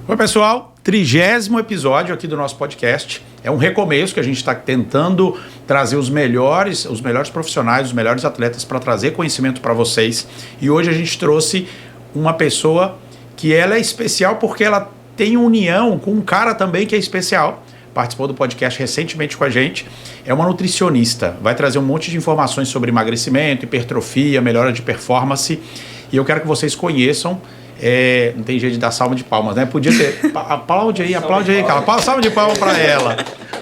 Oi, pessoal, 30º episódio aqui do nosso podcast. É um recomeço que a gente está tentando trazer os melhores profissionais, os melhores atletas para trazer conhecimento para vocês. E hoje a gente trouxe uma pessoa que ela é especial porque ela tem união com um cara também que é especial. Participou do podcast recentemente com a gente. É uma nutricionista. Vai trazer um monte de informações sobre emagrecimento, hipertrofia, melhora de performance. E eu quero que vocês conheçam. Não tem jeito de dar salva de palmas, né? Podia ter. Aplaude aí, cara. Salva de palmas para ela.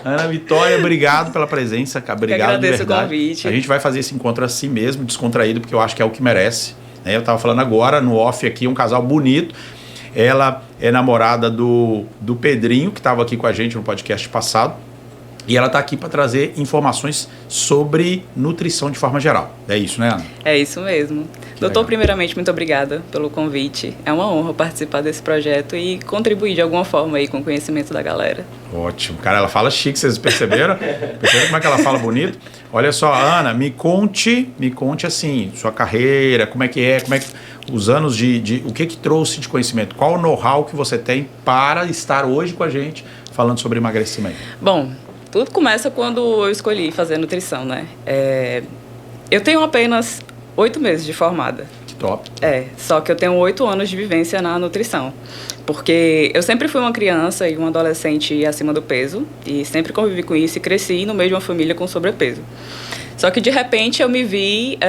Ana Vitória, obrigado pela presença, cara. Obrigado de verdade. Eu agradeço o convite. A gente vai fazer esse encontro assim mesmo, descontraído, porque eu acho que é o que merece. Né? Eu estava falando agora, no off aqui, um casal bonito. Ela é namorada do Pedrinho, que estava aqui com a gente no podcast passado. E ela está aqui para trazer informações sobre nutrição de forma geral. É isso, né, Ana? É isso mesmo. Doutor, primeiramente, muito obrigada pelo convite. É uma honra participar desse projeto e contribuir de alguma forma aí com o conhecimento da galera. Ótimo. Cara, ela fala chique, vocês perceberam? Perceberam como é que ela fala bonito? Olha só, Ana, me conte assim, sua carreira, como é que os anos o que trouxe de conhecimento? Qual o know-how que você tem para estar hoje com a gente falando sobre emagrecimento? Bom, tudo começa quando eu escolhi fazer nutrição, né? Eu tenho apenas 8 meses de formada. Que top. Só que eu tenho 8 anos de vivência na nutrição. Porque eu sempre fui uma criança e um adolescente acima do peso. E sempre convivi com isso e cresci no meio de uma família com sobrepeso. Só que de repente eu me vi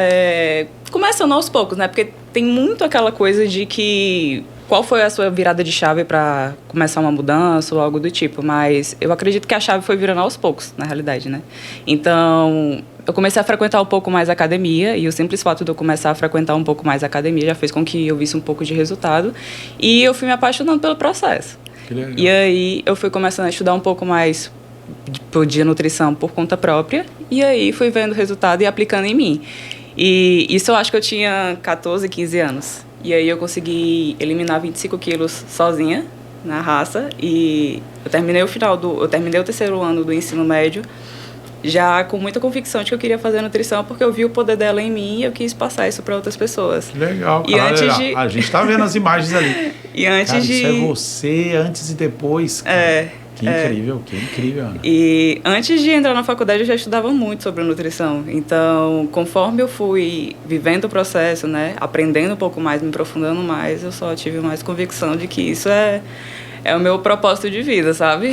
começando aos poucos, né? Porque tem muito aquela coisa de que... Qual foi a sua virada de chave para começar uma mudança ou algo do tipo? Mas eu acredito que a chave foi virando aos poucos, na realidade, né? Então, eu comecei a frequentar um pouco mais a academia e o simples fato de eu começar a frequentar um pouco mais a academia já fez com que eu visse um pouco de resultado e eu fui me apaixonando pelo processo. Que legal. E aí eu fui começando a estudar um pouco mais de nutrição por conta própria e aí fui vendo o resultado e aplicando em mim. E isso eu acho que eu tinha 14, 15 anos. E aí eu consegui eliminar 25 quilos sozinha, na raça. E eu terminei o 3º ano do ensino médio, já com muita convicção de que eu queria fazer nutrição, porque eu vi o poder dela em mim e eu quis passar isso para outras pessoas. Legal, cara. A gente tá vendo as imagens ali. E antes cara, de... Isso é você, antes e depois. Cara. Que incrível, Ana. E antes de entrar na faculdade eu já estudava muito sobre nutrição. Então, conforme eu fui vivendo o processo, né, aprendendo um pouco mais, me aprofundando mais, eu só tive mais convicção de que isso é o meu propósito de vida, sabe?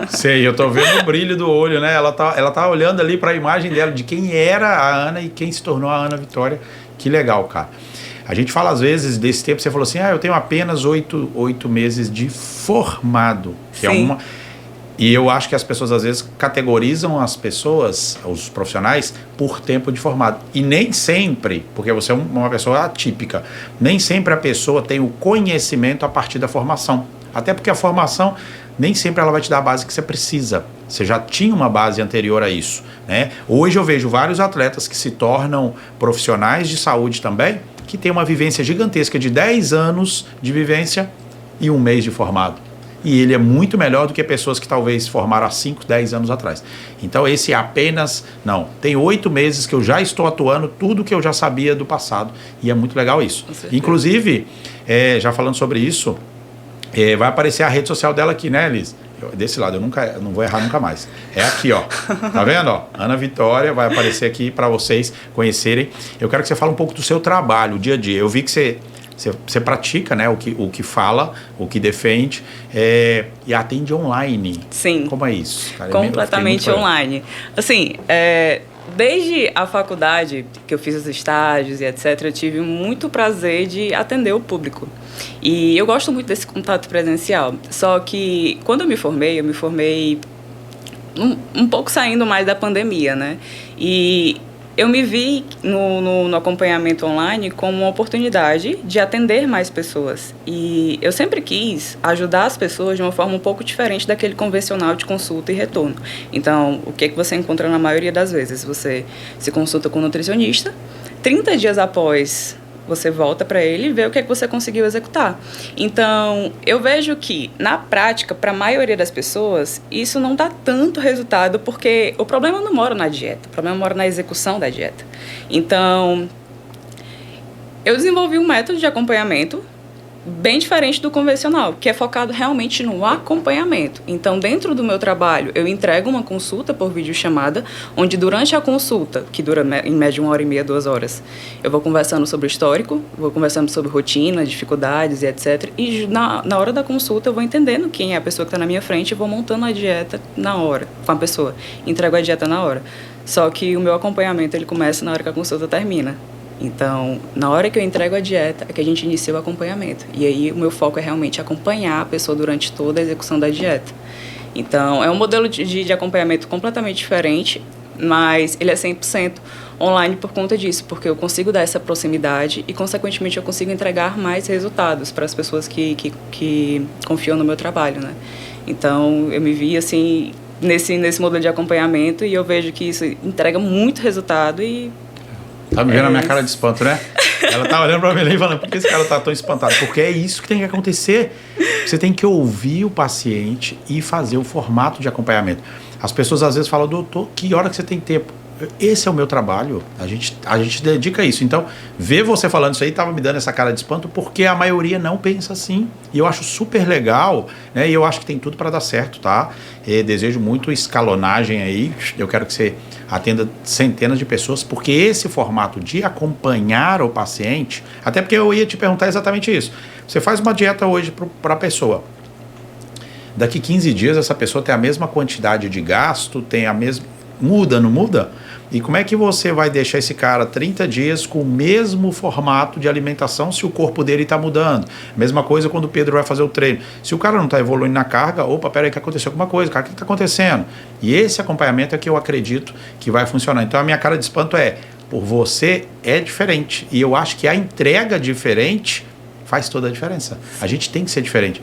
Sei, eu tô vendo o brilho do olho, né? Ela tá olhando ali para a imagem dela, de quem era a Ana e quem se tornou a Ana Vitória. Que legal, cara. A gente fala às vezes desse tempo, você falou assim, eu tenho apenas 8 meses de formado. Que Sim. E eu acho que as pessoas às vezes categorizam as pessoas, os profissionais, por tempo de formado. E nem sempre, porque você é uma pessoa atípica, nem sempre a pessoa tem o conhecimento a partir da formação. Até porque a formação nem sempre ela vai te dar a base que você precisa. Você já tinha uma base anterior a isso, né? Hoje eu vejo vários atletas que se tornam profissionais de saúde também, que têm uma vivência gigantesca de 10 anos de vivência e 1 mês de formado. E ele é muito melhor do que pessoas que talvez se formaram há 5, 10 anos atrás. Então esse é apenas... Não, tem 8 meses que eu já estou atuando tudo que eu já sabia do passado. E é muito legal isso. Inclusive, já falando sobre isso, vai aparecer a rede social dela aqui, né, Liz? Desse lado, eu não vou errar nunca mais. É aqui, ó. Tá vendo? Ó? Ana Vitória vai aparecer aqui para vocês conhecerem. Eu quero que você fale um pouco do seu trabalho, o dia a dia. Eu vi que você pratica, né, o que fala, o que defende, e atende online. Sim. Como é isso? Cara, completamente online. Assim, desde a faculdade, que eu fiz os estágios e etc., eu tive muito prazer de atender o público. E eu gosto muito desse contato presencial. Só que, quando eu me formei um pouco saindo mais da pandemia, né? E eu me vi no acompanhamento online como uma oportunidade de atender mais pessoas. E eu sempre quis ajudar as pessoas de uma forma um pouco diferente daquele convencional de consulta e retorno. Então, o que você encontra na maioria das vezes? Você se consulta com um nutricionista, 30 dias após você volta para ele e vê o que você conseguiu executar. Então, eu vejo que, na prática, para a maioria das pessoas, isso não dá tanto resultado, porque o problema não mora na dieta, o problema mora na execução da dieta. Então, eu desenvolvi um método de acompanhamento bem diferente do convencional, que é focado realmente no acompanhamento. Então, dentro do meu trabalho, eu entrego uma consulta por videochamada, onde durante a consulta, que dura em média 1h30, 2 horas, eu vou conversando sobre o histórico, vou conversando sobre rotina, dificuldades e etc. E na hora da consulta, eu vou entendendo quem é a pessoa que está na minha frente e vou montando a dieta na hora, com a pessoa. Entrego a dieta na hora. Só que o meu acompanhamento, ele começa na hora que a consulta termina. Então, na hora que eu entrego a dieta, é que a gente inicia o acompanhamento. E aí, o meu foco é realmente acompanhar a pessoa durante toda a execução da dieta. Então, é um modelo de acompanhamento completamente diferente, mas ele é 100% online por conta disso, porque eu consigo dar essa proximidade e, consequentemente, eu consigo entregar mais resultados para as pessoas que confiam no meu trabalho, né? Então, eu me vi, assim, nesse modelo de acompanhamento e eu vejo que isso entrega muito resultado e... Tá me vendo a minha cara de espanto, né? Ela tá olhando pra mim e falando, por que esse cara tá tão espantado? Porque é isso que tem que acontecer. Você tem que ouvir o paciente e fazer o formato de acompanhamento. As pessoas às vezes falam, doutor, que hora que você tem tempo? Esse é o meu trabalho, a gente dedica a isso. Então, ver você falando isso aí estava me dando essa cara de espanto, porque a maioria não pensa assim. E eu acho super legal, né? E eu acho que tem tudo para dar certo, tá? Desejo muito escalonagem aí. Eu quero que você atenda centenas de pessoas, porque esse formato de acompanhar o paciente, até porque eu ia te perguntar exatamente isso. Você faz uma dieta hoje para a pessoa. Daqui 15 dias essa pessoa tem a mesma quantidade de gasto, tem a mesma... Muda, não muda? E como é que você vai deixar esse cara 30 dias com o mesmo formato de alimentação se o corpo dele está mudando? Mesma coisa quando o Pedro vai fazer o treino. Se o cara não está evoluindo na carga, opa, peraí, que aconteceu alguma coisa, cara, o que está acontecendo? E esse acompanhamento é que eu acredito que vai funcionar. Então a minha cara de espanto é, por você é diferente. E eu acho que a entrega diferente faz toda a diferença. A gente tem que ser diferente.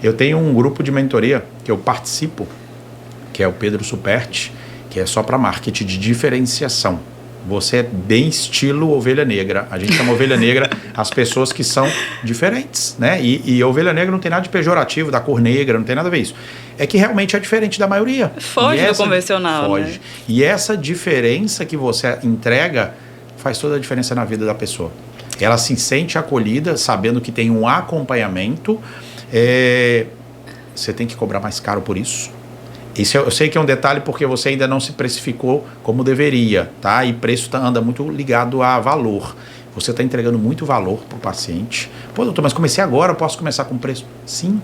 Eu tenho um grupo de mentoria que eu participo, que é o Pedro Superti, que é só para marketing de diferenciação. Você é bem estilo ovelha negra. A gente chama ovelha negra as pessoas que são diferentes, né? E ovelha negra não tem nada de pejorativo, da cor negra, não tem nada a ver isso. É que realmente é diferente da maioria. Foge do convencional, foge. Né? E essa diferença que você entrega faz toda a diferença na vida da pessoa. Ela se sente acolhida, sabendo que tem um acompanhamento. Você tem que cobrar mais caro por isso. Isso eu sei que é um detalhe porque você ainda não se precificou como deveria, tá? E preço anda muito ligado a valor. Você está entregando muito valor para o paciente. Pô, doutor, mas comecei agora, eu posso começar com preço? Sim,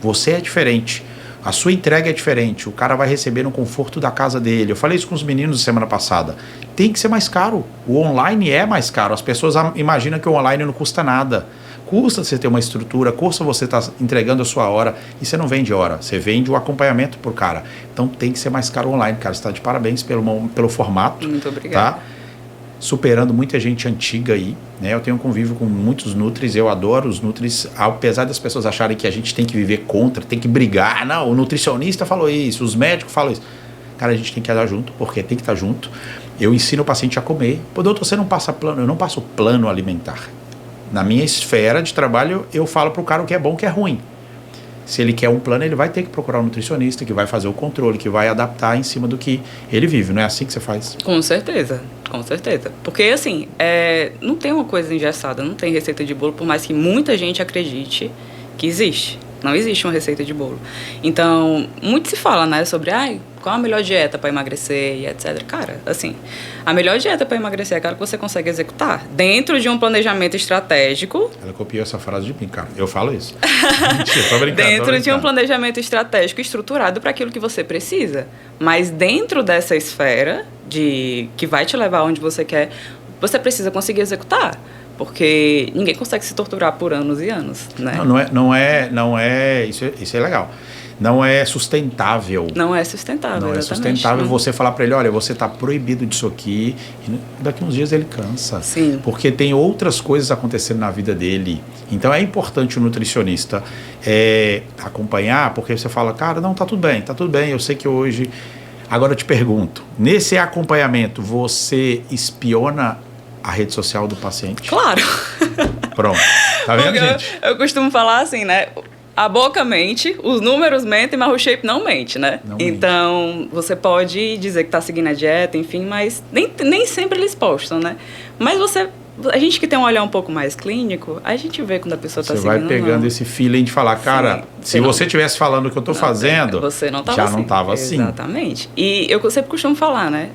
você é diferente. A sua entrega é diferente. O cara vai receber no conforto da casa dele. Eu falei isso com os meninos semana passada. Tem que ser mais caro. O online é mais caro. As pessoas imaginam que o online não custa nada. Custa você ter uma estrutura, custa você estar entregando a sua hora, e você não vende hora, você vende o acompanhamento por cara. Então tem que ser mais caro online, cara. Você está de parabéns pelo formato. Muito obrigada. Tá? Superando muita gente antiga aí, né? Eu tenho um convívio com muitos nutris, eu adoro os nutris, apesar das pessoas acharem que a gente tem que viver contra, tem que brigar. Não, o nutricionista falou isso, os médicos falam isso. Cara, a gente tem que andar junto, porque tem que estar junto. Eu ensino o paciente a comer. Pô, doutor, você não passa plano? Eu não passo plano alimentar. Na minha esfera de trabalho, eu falo para o cara o que é bom e o que é ruim. Se ele quer um plano, ele vai ter que procurar um nutricionista que vai fazer o controle, que vai adaptar em cima do que ele vive. Não é assim que você faz? Com certeza, com certeza. Porque, assim, não tem uma coisa engessada, não tem receita de bolo, por mais que muita gente acredite que existe. Não existe uma receita de bolo. Então, muito se fala, né, sobre qual a melhor dieta para emagrecer e etc. Cara, assim, a melhor dieta para emagrecer é aquela que você consegue executar dentro de um planejamento estratégico. Ela copiou essa frase de mim, cara. Eu falo isso. Mentira, tô brincando, dentro de um planejamento estratégico estruturado para aquilo que você precisa. Mas dentro dessa esfera que vai te levar onde você quer, você precisa conseguir executar. Porque ninguém consegue se torturar por anos e anos, né? Não é, isso é legal. Não é sustentável. Não é sustentável, Não exatamente. é sustentável você falar para ele, olha, você está proibido disso aqui. E daqui uns dias ele cansa. Sim. Porque tem outras coisas acontecendo na vida dele. Então é importante o nutricionista acompanhar, porque você fala, cara, não, tá tudo bem, eu sei que hoje... Agora eu te pergunto, nesse acompanhamento, você espiona a rede social do paciente? Claro. Pronto. Tá vendo, gente? Eu costumo falar assim, né? A boca mente, os números mentem, mas o shape não mente, né? Então, você pode dizer que tá seguindo a dieta, enfim, mas nem sempre eles postam, né? Mas você A gente que tem um olhar um pouco mais clínico, a gente vê quando a pessoa está seguindo. Você vai pegando esse feeling de falar, cara, se você estivesse falando o que eu estou fazendo, você não já não estava assim. Exatamente. E eu sempre costumo falar, né?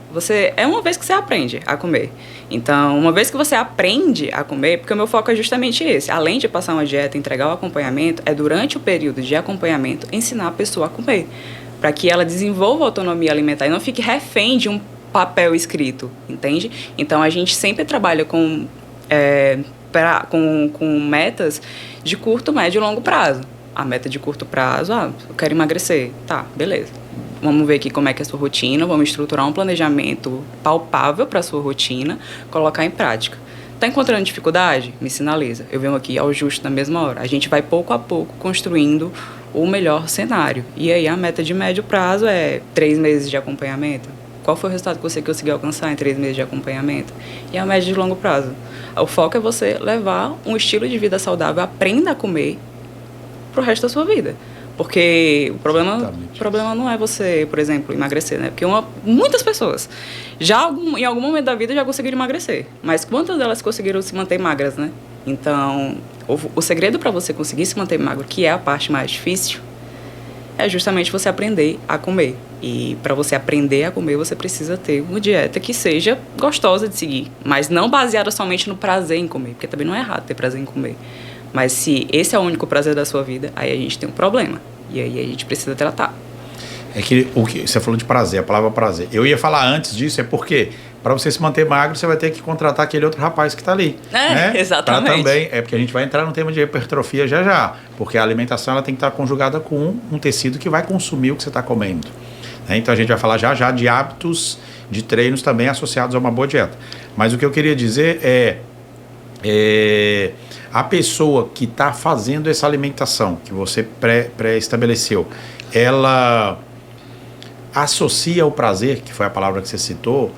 É uma vez que você aprende a comer. Então, uma vez que você aprende a comer, porque o meu foco é justamente esse. Além de passar uma dieta, entregar o acompanhamento, é durante o período de acompanhamento ensinar a pessoa a comer. Para que ela desenvolva autonomia alimentar e não fique refém de um papel escrito, entende? Então, a gente sempre trabalha com metas de curto, médio e longo prazo. A meta de curto prazo, eu quero emagrecer. Tá, beleza. Vamos ver aqui como é que é a sua rotina, vamos estruturar um planejamento palpável para a sua rotina, colocar em prática. Está encontrando dificuldade? Me sinaliza. Eu venho aqui ao justo na mesma hora. A gente vai pouco a pouco construindo o melhor cenário. E aí a meta de médio prazo é 3 meses de acompanhamento. Qual foi o resultado que você conseguiu alcançar em 3 meses de acompanhamento? E a média de longo prazo? O foco é você levar um estilo de vida saudável, aprenda a comer para o resto da sua vida. Porque o problema não é você, por exemplo, emagrecer, né? Porque muitas pessoas em algum momento da vida já conseguiram emagrecer. Mas quantas delas conseguiram se manter magras, né? Então, o segredo para você conseguir se manter magro, que é a parte mais difícil, é justamente você aprender a comer. E para você aprender a comer, você precisa ter uma dieta que seja gostosa de seguir. Mas não baseada somente no prazer em comer. Porque também não é errado ter prazer em comer. Mas se esse é o único prazer da sua vida, aí a gente tem um problema. E aí a gente precisa tratar. É que o que você falou de prazer, a palavra prazer. Eu ia falar antes disso, é porque para você se manter magro, você vai ter que contratar aquele outro rapaz que está ali. Né? Exatamente. Pra também, porque a gente vai entrar no tema de hipertrofia já. Porque a alimentação ela tem que estar conjugada com um tecido que vai consumir o que você está comendo. Então a gente vai falar já de hábitos de treinos também associados a uma boa dieta. Mas o que eu queria dizer é a pessoa que está fazendo essa alimentação que você pré-estabeleceu, ela associa o prazer, que foi a palavra que você citou,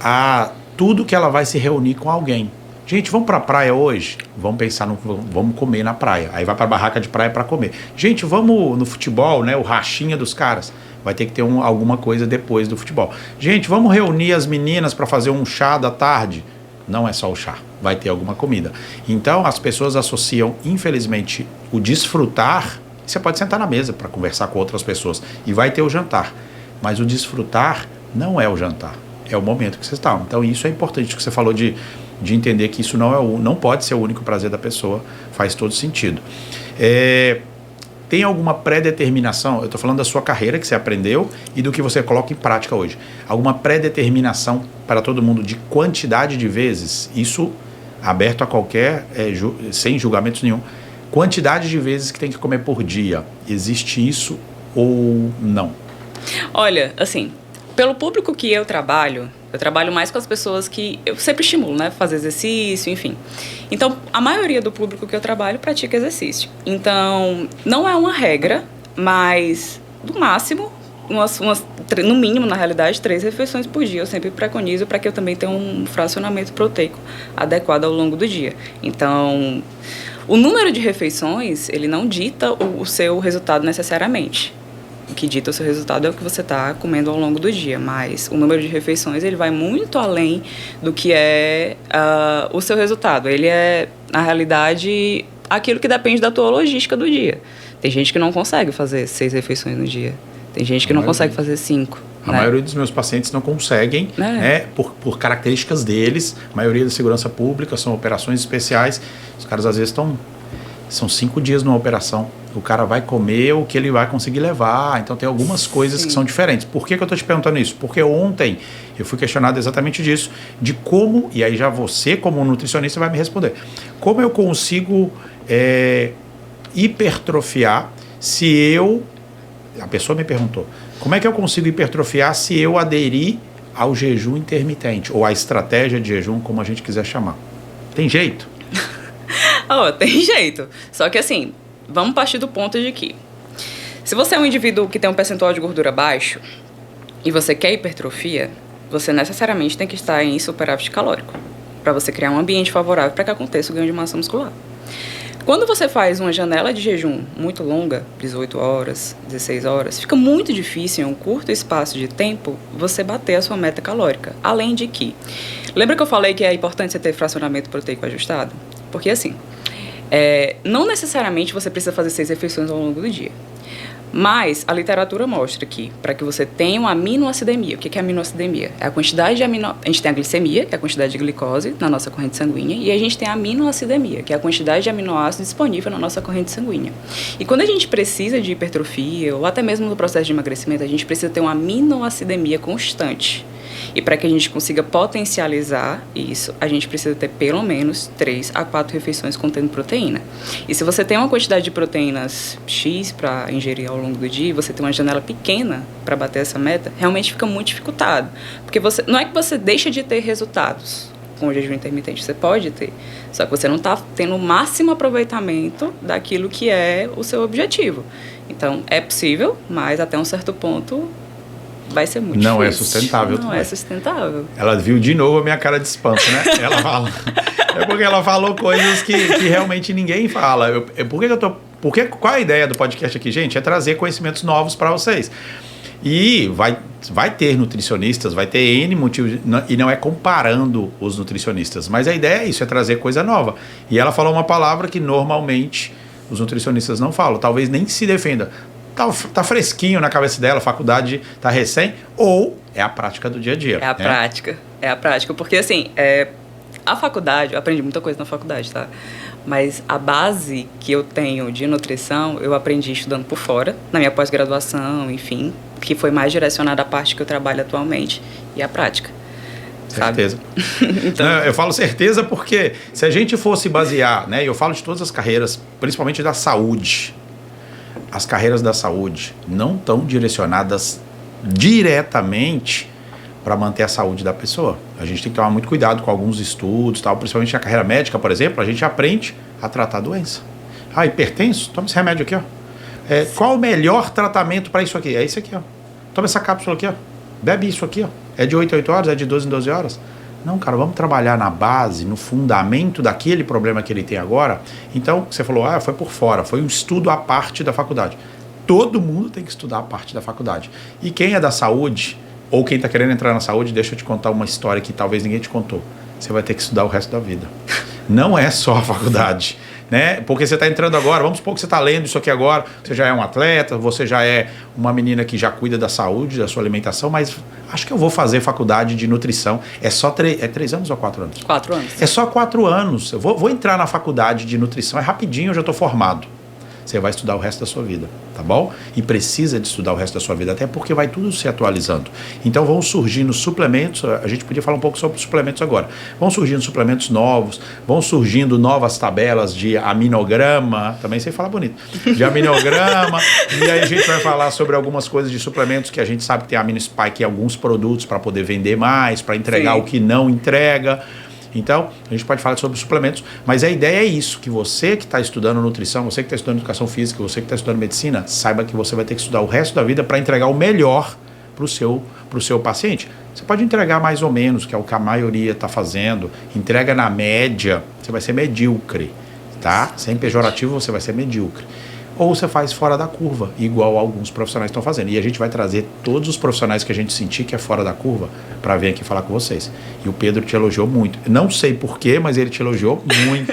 a tudo que ela vai se reunir com alguém. Gente, vamos para a praia hoje? Vamos pensar vamos comer na praia. Aí vai para a barraca de praia para comer. Gente, vamos no futebol, né? O rachinha dos caras. Vai ter que ter alguma coisa depois do futebol. Gente, vamos reunir as meninas para fazer um chá da tarde? Não é só o chá, vai ter alguma comida. Então, as pessoas associam, infelizmente, o desfrutar. Você pode sentar na mesa para conversar com outras pessoas e vai ter o jantar. Mas o desfrutar não é o jantar, é o momento que você está. Então, isso é importante que você falou de entender que isso não pode ser o único prazer da pessoa, faz todo sentido. Tem alguma pré-determinação? Eu estou falando da sua carreira que você aprendeu e do que você coloca em prática hoje. Alguma pré-determinação para todo mundo de quantidade de vezes? Isso aberto a qualquer, sem julgamentos nenhum. Quantidade de vezes que tem que comer por dia. Existe isso ou não? Olha, assim, pelo público que eu trabalho mais com as pessoas que eu sempre estimulo, né? Fazer exercício, enfim. Então, a maioria do público que eu trabalho pratica exercício. Então, não é uma regra, mas, no máximo, no mínimo, na realidade, 3 refeições por dia. Eu sempre preconizo para que eu também tenha um fracionamento proteico adequado ao longo do dia. Então, o número de refeições, ele não dita o seu resultado necessariamente. O que dita o seu resultado é o que você está comendo ao longo do dia, mas o número de refeições ele vai muito além do que é o seu resultado. Ele é, na realidade, aquilo que depende da tua logística do dia. Tem gente que não consegue fazer 6 refeições no dia, tem gente que não consegue fazer 5. A maioria dos meus pacientes não conseguem, por características deles. A maioria da segurança pública são operações especiais. Os caras às vezes são 5 dias numa operação. O cara vai comer o que ele vai conseguir levar. Então tem algumas coisas que são diferentes. Por que eu estou te perguntando isso? Porque ontem eu fui questionado exatamente disso, de como, e aí já você como nutricionista vai me responder, como eu consigo hipertrofiar a pessoa me perguntou, como é que eu consigo hipertrofiar se eu aderir ao jejum intermitente, ou à estratégia de jejum, como a gente quiser chamar? Tem jeito? Tem jeito. Só que assim, vamos partir do ponto de que se você é um indivíduo que tem um percentual de gordura baixo e você quer hipertrofia, você necessariamente tem que estar em superávit calórico para você criar um ambiente favorável para que aconteça o ganho de massa muscular. Quando você faz uma janela de jejum muito longa, 18 horas, 16 horas, fica muito difícil em um curto espaço de tempo você bater a sua meta calórica. Além de que, lembra que eu falei que é importante você ter fracionamento proteico ajustado? Porque assim, não necessariamente você precisa fazer 6 refeições ao longo do dia. Mas a literatura mostra que, para que você tenha uma aminoacidemia, o que é aminoacidemia? É a quantidade de A gente tem a glicemia, que é a quantidade de glicose na nossa corrente sanguínea, e a gente tem a aminoacidemia, que é a quantidade de aminoácidos disponível na nossa corrente sanguínea. E quando a gente precisa de hipertrofia, ou até mesmo no processo de emagrecimento, a gente precisa ter uma aminoacidemia constante. E para que a gente consiga potencializar isso, a gente precisa ter pelo menos 3 a 4 refeições contendo proteína. E se você tem uma quantidade de proteínas X para ingerir ao longo do dia, e você tem uma janela pequena para bater essa meta, realmente fica muito dificultado. Porque não é que você deixa de ter resultados com o jejum intermitente, você pode ter, só que você não está tendo o máximo aproveitamento daquilo que é o seu objetivo. Então, é possível, mas até um certo ponto vai ser muito difícil. Não é sustentável. Não é sustentável. Ela viu de novo a minha cara de espanto, né? Ela fala. É porque ela falou coisas que realmente ninguém fala. Qual é a ideia do podcast aqui, gente? É trazer conhecimentos novos para vocês. E vai ter nutricionistas, vai ter N motivos, e não é comparando os nutricionistas, mas a ideia é isso, é trazer coisa nova. E ela falou uma palavra que normalmente os nutricionistas não falam, talvez nem se defenda. Tá fresquinho na cabeça dela, a faculdade tá recém, ou é a prática do dia a dia. É a prática, porque assim, a faculdade, eu aprendi muita coisa na faculdade, tá? Mas a base que eu tenho de nutrição, eu aprendi estudando por fora, na minha pós-graduação, enfim, que foi mais direcionada à parte que eu trabalho atualmente, e a prática. Certeza. Então, eu falo certeza porque se a gente fosse basear, né, eu falo de todas as carreiras, principalmente da saúde, as carreiras da saúde não estão direcionadas diretamente para manter a saúde da pessoa. A gente tem que tomar muito cuidado com alguns estudos, tal, principalmente na carreira médica, por exemplo, a gente aprende a tratar a doença. Hipertenso? Toma esse remédio aqui, ó. Qual o melhor tratamento para isso aqui? É esse aqui, ó. Toma essa cápsula aqui, ó. Bebe isso aqui, ó. É de 8 a 8 horas? É de 12 em 12 horas? Não, cara, vamos trabalhar na base, no fundamento daquele problema que ele tem agora. Então, você falou, foi por fora, foi um estudo à parte da faculdade. Todo mundo tem que estudar a parte da faculdade. E quem é da saúde, ou quem está querendo entrar na saúde, deixa eu te contar uma história que talvez ninguém te contou. Você vai ter que estudar o resto da vida. Não é só a faculdade, né? Porque você está entrando agora, vamos supor que você está lendo isso aqui agora, você já é um atleta, você já é uma menina que já cuida da saúde, da sua alimentação, mas acho que eu vou fazer faculdade de nutrição. É só 3 anos ou 4 anos? 4 anos. É só 4 anos. Eu vou entrar na faculdade de nutrição, é rapidinho, eu já estou formado. Você vai estudar o resto da sua vida, tá bom? E precisa de estudar o resto da sua vida, até porque vai tudo se atualizando. Então vão surgindo suplementos, a gente podia falar um pouco sobre suplementos agora. Vão surgindo suplementos novos, vão surgindo novas tabelas de aminograma, também sei falar bonito, de aminograma, e aí a gente vai falar sobre algumas coisas de suplementos que a gente sabe que tem amino spike em alguns produtos para poder vender mais, para entregar o que não entrega. Então, a gente pode falar sobre suplementos, mas a ideia é isso, que você que está estudando nutrição, você que está estudando educação física, você que está estudando medicina, saiba que você vai ter que estudar o resto da vida para entregar o melhor para o seu paciente. Você pode entregar mais ou menos, que é o que a maioria está fazendo, entrega na média, você vai ser medíocre, tá? Sem pejorativo, você vai ser medíocre. Ou você faz fora da curva, igual alguns profissionais estão fazendo. E a gente vai trazer todos os profissionais que a gente sentir que é fora da curva para vir aqui falar com vocês. E o Pedro te elogiou muito. Não sei porquê, mas ele te elogiou muito,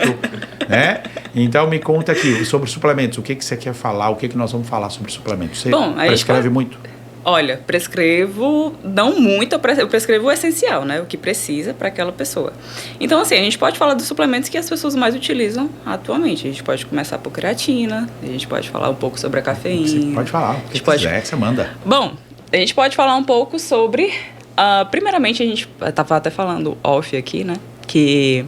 né? Então me conta aqui sobre suplementos. O que você quer falar? O que nós vamos falar sobre suplementos? Você prescreve muito? Olha, prescrevo, não muito, eu prescrevo o essencial, né? O que precisa para aquela pessoa. Então, assim, a gente pode falar dos suplementos que as pessoas mais utilizam atualmente. A gente pode começar por creatina, a gente pode falar um pouco sobre a cafeína. Você pode falar, o que quiser, você manda. Bom, a gente pode falar um pouco sobre... primeiramente, a gente estava até falando off aqui, né? Que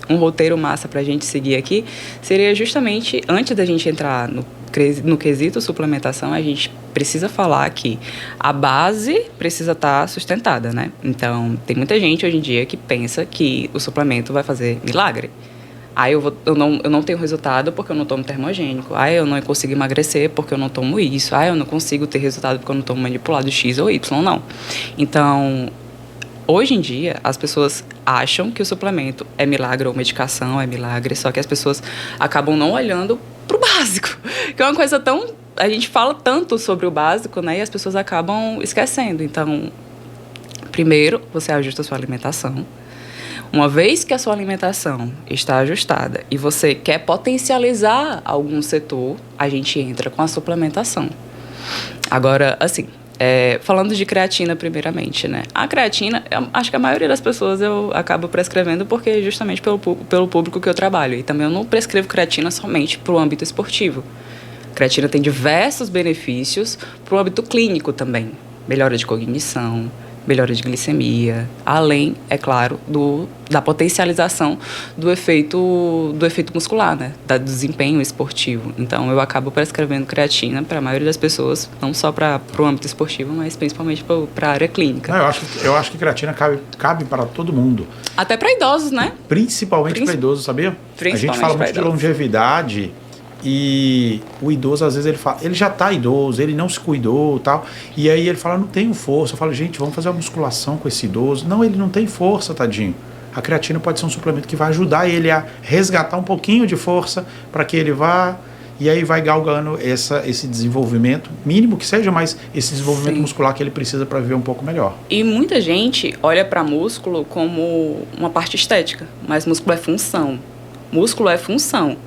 um roteiro massa para a gente seguir aqui seria justamente, antes da gente entrar no quesito suplementação, a gente precisa falar que a base precisa estar sustentada, né? Então, tem muita gente hoje em dia que pensa que o suplemento vai fazer milagre. Eu não tenho resultado porque eu não tomo termogênico. Eu não consigo emagrecer porque eu não tomo isso. Eu não consigo ter resultado porque eu não tomo manipulado X ou Y, não. Então, Hoje em dia, as pessoas acham que o suplemento é milagre ou medicação é milagre, só que as pessoas acabam não olhando pro básico, que é uma coisa tão... A gente fala tanto sobre o básico, né? E as pessoas acabam esquecendo. Então, primeiro, você ajusta a sua alimentação. Uma vez que a sua alimentação está ajustada e você quer potencializar algum setor, a gente entra com a suplementação. Agora, assim, falando de creatina primeiramente, né? A creatina, acho que a maioria das pessoas eu acabo prescrevendo porque justamente pelo público que eu trabalho. E também eu não prescrevo creatina somente para o âmbito esportivo. Creatina tem diversos benefícios para o âmbito clínico também. Melhora de cognição, melhora de glicemia, além, é claro, da potencialização do efeito muscular, né? Do desempenho esportivo. Então, eu acabo prescrevendo creatina para a maioria das pessoas, não só para o âmbito esportivo, mas principalmente para a área clínica. Não, eu acho que creatina cabe para todo mundo. Até para idosos, né? Principalmente para idosos, sabia? A gente fala muito de longevidade. E o idoso, às vezes, ele já está idoso, ele não se cuidou e tal. E aí ele fala, não tenho força. Eu falo, gente, vamos fazer uma musculação com esse idoso. Não, ele não tem força, tadinho. A creatina pode ser um suplemento que vai ajudar ele a resgatar um pouquinho de força para que ele vá... E aí vai galgando esse desenvolvimento, mínimo que seja, mas esse desenvolvimento muscular que ele precisa para viver um pouco melhor. E muita gente olha para músculo como uma parte estética, mas músculo é função. Músculo é função.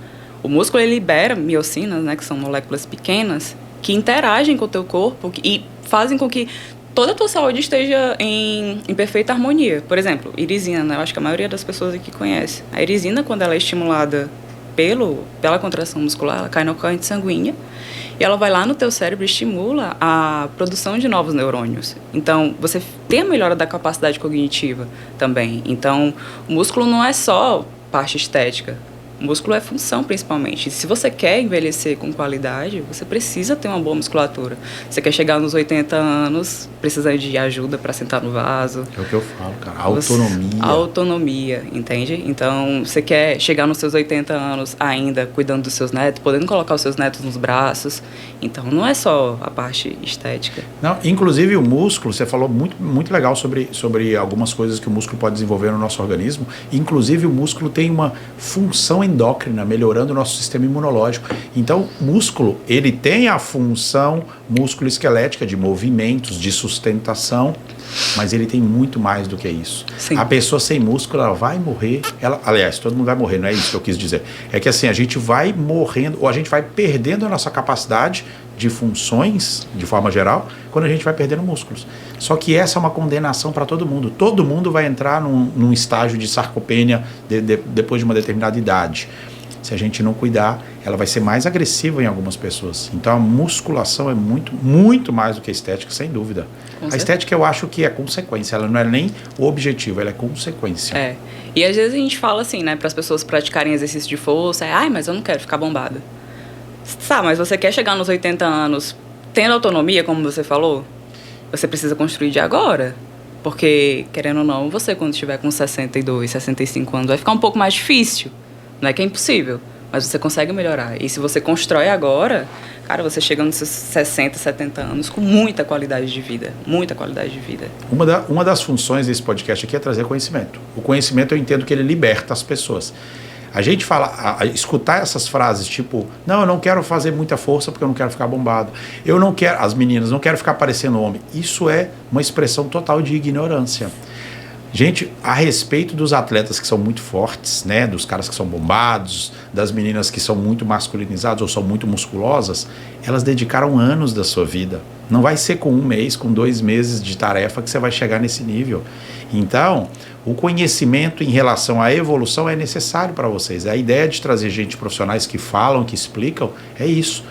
O músculo ele libera miocinas, né, que são moléculas pequenas, que interagem com o teu corpo e fazem com que toda a tua saúde esteja em perfeita harmonia. Por exemplo, irisina, né? Eu acho que a maioria das pessoas aqui conhece. A irisina, quando ela é estimulada pela contração muscular, ela cai na corrente sanguínea e ela vai lá no teu cérebro e estimula a produção de novos neurônios. Então, você tem a melhora da capacidade cognitiva também. Então, o músculo não é só parte estética. O músculo é função, principalmente. Se você quer envelhecer com qualidade, você precisa ter uma boa musculatura. Você quer chegar nos 80 anos, precisando de ajuda para sentar no vaso. É o que eu falo, cara. Autonomia. Autonomia, entende? Então, você quer chegar nos seus 80 anos ainda cuidando dos seus netos, podendo colocar os seus netos nos braços. Então, não é só a parte estética. Não, inclusive o músculo, você falou muito, muito legal sobre algumas coisas que o músculo pode desenvolver no nosso organismo. Inclusive, o músculo tem uma função endócrina, melhorando o nosso sistema imunológico. Então, músculo, ele tem a função músculo-esquelética de movimentos, de sustentação, mas ele tem muito mais do que isso. Sim. A pessoa sem músculo, ela vai morrer. Aliás, todo mundo vai morrer, não é isso que eu quis dizer. É que assim, a gente vai morrendo, ou a gente vai perdendo a nossa capacidade de funções, de forma geral, quando a gente vai perdendo músculos. Só que essa é uma condenação para todo mundo. Todo mundo vai entrar num estágio de sarcopenia depois de uma determinada idade. Se a gente não cuidar, ela vai ser mais agressiva em algumas pessoas. Então a musculação é muito, muito mais do que a estética, sem dúvida. A estética eu acho que é consequência, ela não é nem o objetivo, ela é consequência. É. E às vezes a gente fala assim, né, para as pessoas praticarem exercício de força, mas eu não quero ficar bombada. Tá, mas você quer chegar nos 80 anos tendo autonomia, como você falou? Você precisa construir de agora. Porque, querendo ou não, você quando estiver com 62, 65 anos, vai ficar um pouco mais difícil. Não é que é impossível, mas você consegue melhorar. E se você constrói agora, cara, você chega nos seus 60, 70 anos com muita qualidade de vida. Muita qualidade de vida. Uma das funções desse podcast aqui é trazer conhecimento. O conhecimento eu entendo que ele liberta as pessoas. A gente escutar essas frases tipo, não, eu não quero fazer muita força porque eu não quero ficar bombado. Eu não quero, as meninas, não quero ficar parecendo homem. Isso é uma expressão total de ignorância. Gente, a respeito dos atletas que são muito fortes, né, dos caras que são bombados, das meninas que são muito masculinizadas ou são muito musculosas, elas dedicaram anos da sua vida. Não vai ser com 1 mês, com 2 meses de tarefa que você vai chegar nesse nível. Então, o conhecimento em relação à evolução é necessário para vocês. A ideia de trazer gente profissionais que falam, que explicam, é isso.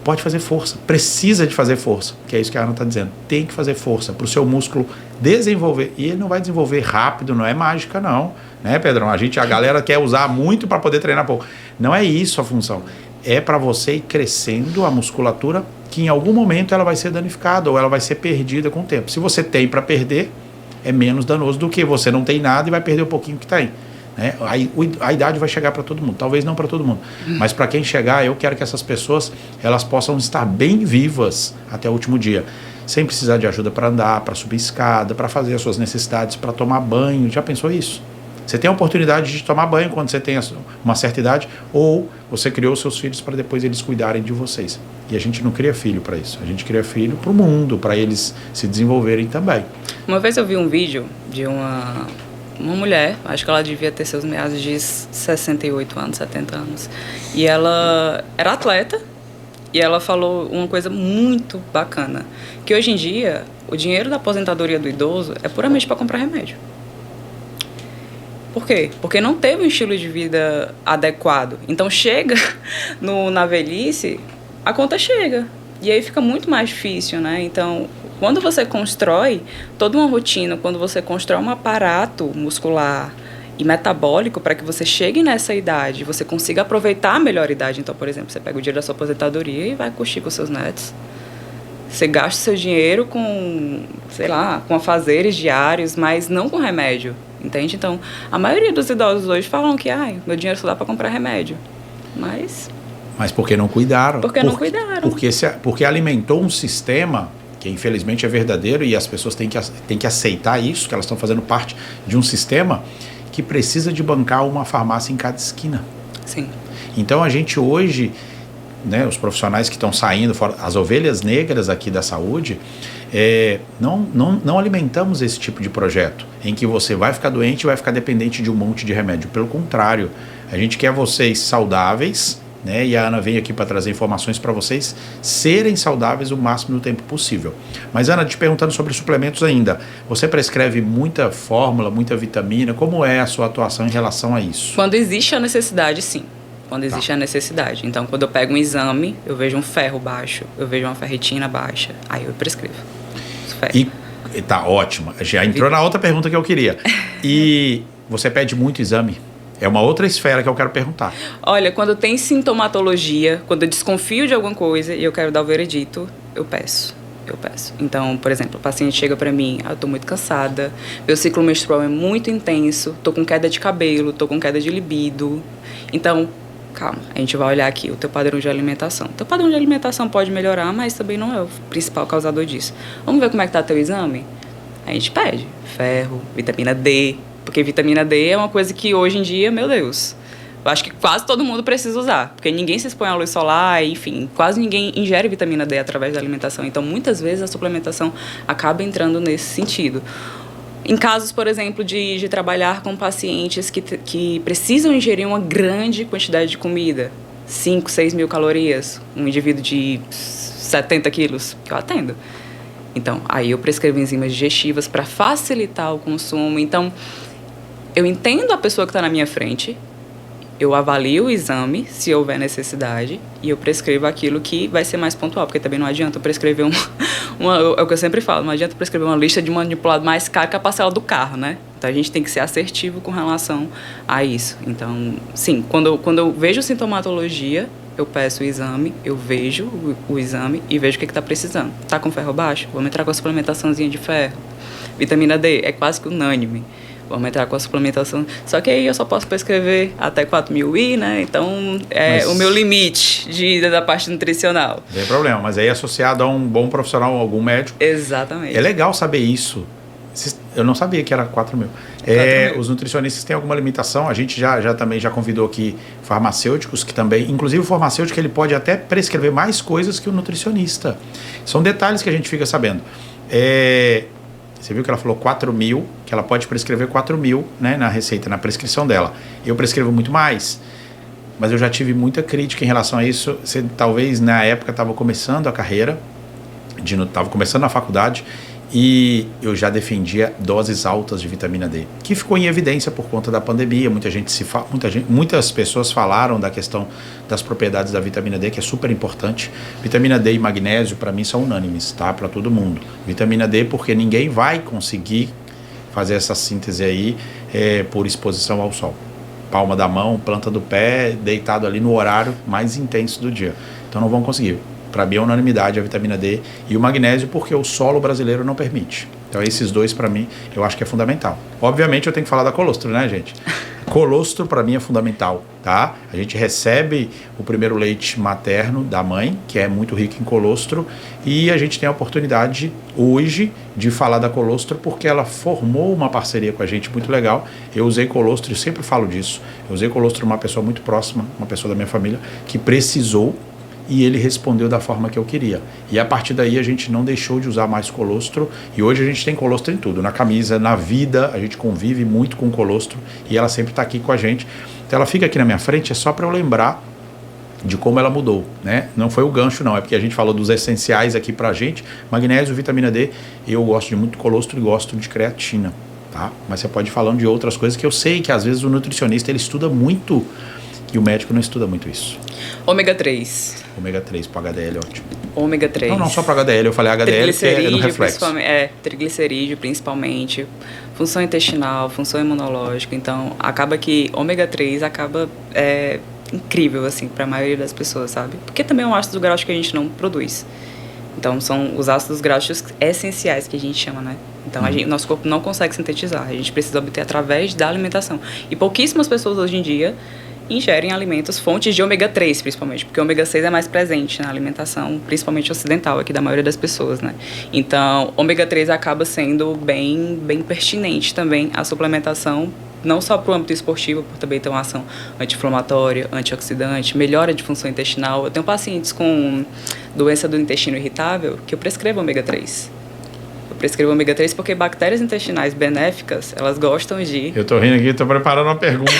Pode fazer força, precisa de fazer força, que é isso que a Ana está dizendo. Tem que fazer força para o seu músculo desenvolver. E ele não vai desenvolver rápido, não é mágica não, né, Pedrão? A galera quer usar muito para poder treinar pouco. Não é isso a função. É para você ir crescendo a musculatura que em algum momento ela vai ser danificada ou ela vai ser perdida com o tempo. Se você tem para perder, é menos danoso do que você não tem nada e vai perder o pouquinho que tem. Né? A idade vai chegar para todo mundo, talvez não para todo mundo, mas para quem chegar, eu quero que essas pessoas elas possam estar bem vivas até o último dia. sem precisar de ajuda para andar, para subir escada, para fazer as suas necessidades, para tomar banho. Já pensou isso? Você tem a oportunidade de tomar banho quando você tem uma certa idade, ou você criou seus filhos para depois eles cuidarem de vocês. E a gente não cria filho para isso. A gente cria filho para o mundo, para eles se desenvolverem também. Uma vez eu vi um vídeo de uma mulher, acho que ela devia ter seus meados de 68 anos, 70 anos. E ela era atleta e ela falou uma coisa muito bacana, que hoje em dia o dinheiro da aposentadoria do idoso é puramente para comprar remédio. Por quê? Porque não teve um estilo de vida adequado. Então chega na velhice, a conta chega. E aí fica muito mais difícil, né? Então, quando você constrói toda uma rotina, quando você constrói um aparato muscular e metabólico para que você chegue nessa idade, você consiga aproveitar a melhor idade. Então, por exemplo, você pega o dia da sua aposentadoria e vai curtir com seus netos. Você gasta seu dinheiro com, sei lá, com afazeres diários, mas não com remédio, entende? Então, a maioria dos idosos hoje falam que, meu dinheiro só dá para comprar remédio. Mas porque não cuidaram. Porque alimentou um sistema que infelizmente é verdadeiro e as pessoas têm que aceitar isso, que elas estão fazendo parte de um sistema que precisa de bancar uma farmácia em cada esquina. Sim. Então a gente hoje, né, os profissionais que estão saindo, as ovelhas negras aqui da saúde, não alimentamos esse tipo de projeto em que você vai ficar doente e vai ficar dependente de um monte de remédio. Pelo contrário, a gente quer vocês saudáveis, né, e a Ana vem aqui para trazer informações para vocês serem saudáveis o máximo do tempo possível. Mas Ana, te perguntando sobre suplementos ainda, você prescreve muita fórmula, muita vitamina, como é a sua atuação em relação a isso? Quando existe a necessidade, sim. Quando existe a necessidade. Então, quando eu pego um exame, eu vejo um ferro baixo, eu vejo uma ferritina baixa, aí eu prescrevo. E tá ótimo. Já entrou na outra pergunta que eu queria. E você pede muito exame? É uma outra esfera que eu quero perguntar. Olha, quando tem sintomatologia, quando eu desconfio de alguma coisa e eu quero dar o veredito, eu peço. Então, por exemplo, o paciente chega pra mim, eu tô muito cansada, meu ciclo menstrual é muito intenso, tô com queda de cabelo, tô com queda de libido. Então, calma, a gente vai olhar aqui o teu padrão de alimentação. Teu padrão de alimentação pode melhorar, mas também não é o principal causador disso. Vamos ver como é que tá teu exame? A gente pede ferro, vitamina D, porque vitamina D é uma coisa que hoje em dia, meu Deus, eu acho que quase todo mundo precisa usar, porque ninguém se expõe à luz solar, enfim, quase ninguém ingere vitamina D através da alimentação. Então, muitas vezes a suplementação acaba entrando nesse sentido. Em casos, por exemplo, de trabalhar com pacientes que precisam ingerir uma grande quantidade de comida, 5, 6 mil calorias, um indivíduo de 70 quilos, que eu atendo. Então, aí eu prescrevo enzimas digestivas para facilitar o consumo. Então, eu entendo a pessoa que está na minha frente, eu avalio o exame, se houver necessidade, e eu prescrevo aquilo que vai ser mais pontual, porque também não adianta eu prescrever é o que eu sempre falo, não adianta prescrever uma lista de manipulado mais caro que a parcela do carro, né? Então a gente tem que ser assertivo com relação a isso. Então, sim, quando eu vejo sintomatologia, eu peço o exame, eu vejo o exame e vejo o que está precisando. Tá com ferro baixo? Vamos entrar com a suplementaçãozinha de ferro. Vitamina D é quase que unânime. Vamos entrar com a suplementação. Só que aí eu só posso prescrever até 4.000 I, né? Então, o meu limite da parte nutricional. Não tem problema, mas aí associado a um bom profissional, algum médico. Exatamente. É legal saber isso. Eu não sabia que era 4.000. Os nutricionistas têm alguma limitação. A gente também já convidou aqui farmacêuticos que também... Inclusive o farmacêutico, ele pode até prescrever mais coisas que o nutricionista. São detalhes que a gente fica sabendo. Você viu que ela falou 4.000, que ela pode prescrever 4.000, né, na receita, na prescrição dela. Eu prescrevo muito mais, mas eu já tive muita crítica em relação a isso. Você talvez na época estava começando a carreira, estava começando a faculdade, e eu já defendia doses altas de vitamina D, que ficou em evidência por conta da pandemia. Muitas pessoas falaram da questão das propriedades da vitamina D, que é super importante. Vitamina D e magnésio, para mim, são unânimes, tá? Para todo mundo. Vitamina D, porque ninguém vai conseguir fazer essa síntese aí por exposição ao sol. Palma da mão, planta do pé, deitado ali no horário mais intenso do dia. Então não vão conseguir. Para mim é unanimidade a vitamina D e o magnésio, porque o solo brasileiro não permite. Então esses dois, para mim, eu acho que é fundamental. Obviamente eu tenho que falar da colostro, né, gente? A Colostro para mim é fundamental, tá? A gente recebe o primeiro leite materno da mãe, que é muito rico em colostro, e a gente tem a oportunidade hoje de falar da Colostro porque ela formou uma parceria com a gente muito legal. Eu usei colostro, eu sempre falo disso. Eu usei colostro numa pessoa muito próxima, uma pessoa da minha família, que precisou, e ele respondeu da forma que eu queria. E a partir daí a gente não deixou de usar mais colostro, e hoje a gente tem colostro em tudo, na camisa, na vida, a gente convive muito com colostro, e ela sempre está aqui com a gente. Então ela fica aqui na minha frente, é só para eu lembrar de como ela mudou, né? Não foi o gancho não, é porque a gente falou dos essenciais aqui pra gente, magnésio, vitamina D, eu gosto de muito colostro e gosto de creatina, tá? Mas você pode ir falando de outras coisas que eu sei que às vezes o nutricionista ele estuda muito, e o médico não estuda muito isso. Ômega 3. Ômega 3 para HDL, ótimo. Ômega 3. Não só para HDL, eu falei HDL que é no reflexo. Triglicerídeo principalmente, função intestinal, função imunológica. Então, acaba que ômega 3 acaba incrível, assim, para a maioria das pessoas, sabe? Porque também é um ácido graxo que a gente não produz. Então, são os ácidos graxos essenciais que a gente chama, né? Então, nosso corpo não consegue sintetizar. A gente precisa obter através da alimentação. E pouquíssimas pessoas hoje em dia ingerem alimentos, fontes de ômega 3, principalmente, porque o ômega 6 é mais presente na alimentação, principalmente ocidental, aqui da maioria das pessoas, né? Então, ômega 3 acaba sendo bem pertinente também a suplementação, não só para o âmbito esportivo, por também ter uma ação anti-inflamatória, antioxidante, melhora de função intestinal. Eu tenho pacientes com doença do intestino irritável que eu prescrevo ômega 3. Prescrevo ômega 3 porque bactérias intestinais benéficas, elas gostam de... Eu tô rindo aqui, tô preparando uma pergunta.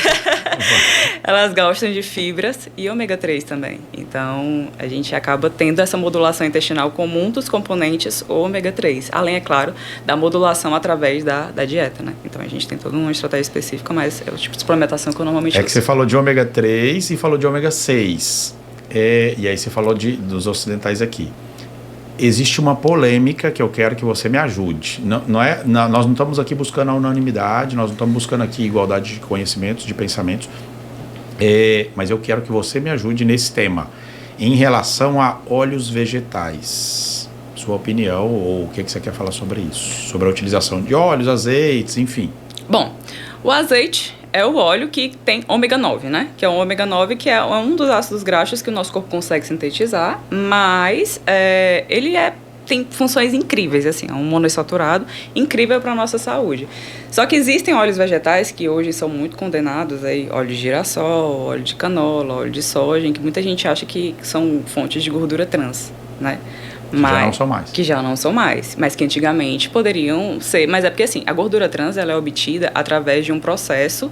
Elas gostam de fibras e ômega 3 também. Então, a gente acaba tendo essa modulação intestinal com muitos componentes ômega 3. Além, é claro, da modulação através da dieta, né? Então, a gente tem toda uma estratégia específica, mas é o tipo de suplementação que eu normalmente uso. Que você falou de ômega 3 e falou de ômega 6. E aí você falou dos ocidentais aqui. Existe uma polêmica que eu quero que você me ajude. Nós não estamos aqui buscando a unanimidade, nós não estamos buscando aqui igualdade de conhecimentos, de pensamentos, mas eu quero que você me ajude nesse tema, em relação a óleos vegetais. Sua opinião, ou o que você quer falar sobre isso? Sobre a utilização de óleos, azeites, enfim. Bom, o azeite é o óleo que tem ômega 9, né? Que é o ômega 9, que é um dos ácidos graxos que o nosso corpo consegue sintetizar, mas ele tem funções incríveis, assim, é um monoinsaturado incrível para a nossa saúde. Só que existem óleos vegetais que hoje são muito condenados, aí, óleo de girassol, óleo de canola, óleo de soja, que muita gente acha que são fontes de gordura trans, né? Já não são mais. Que já não são mais, mas que antigamente poderiam ser. Mas é porque, assim, a gordura trans ela é obtida através de um processo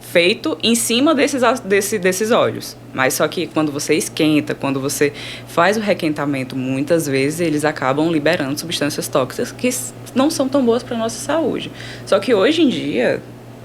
feito em cima desses óleos. Mas só que quando você esquenta, quando você faz o requentamento, muitas vezes eles acabam liberando substâncias tóxicas que não são tão boas para a nossa saúde. Só que hoje em dia,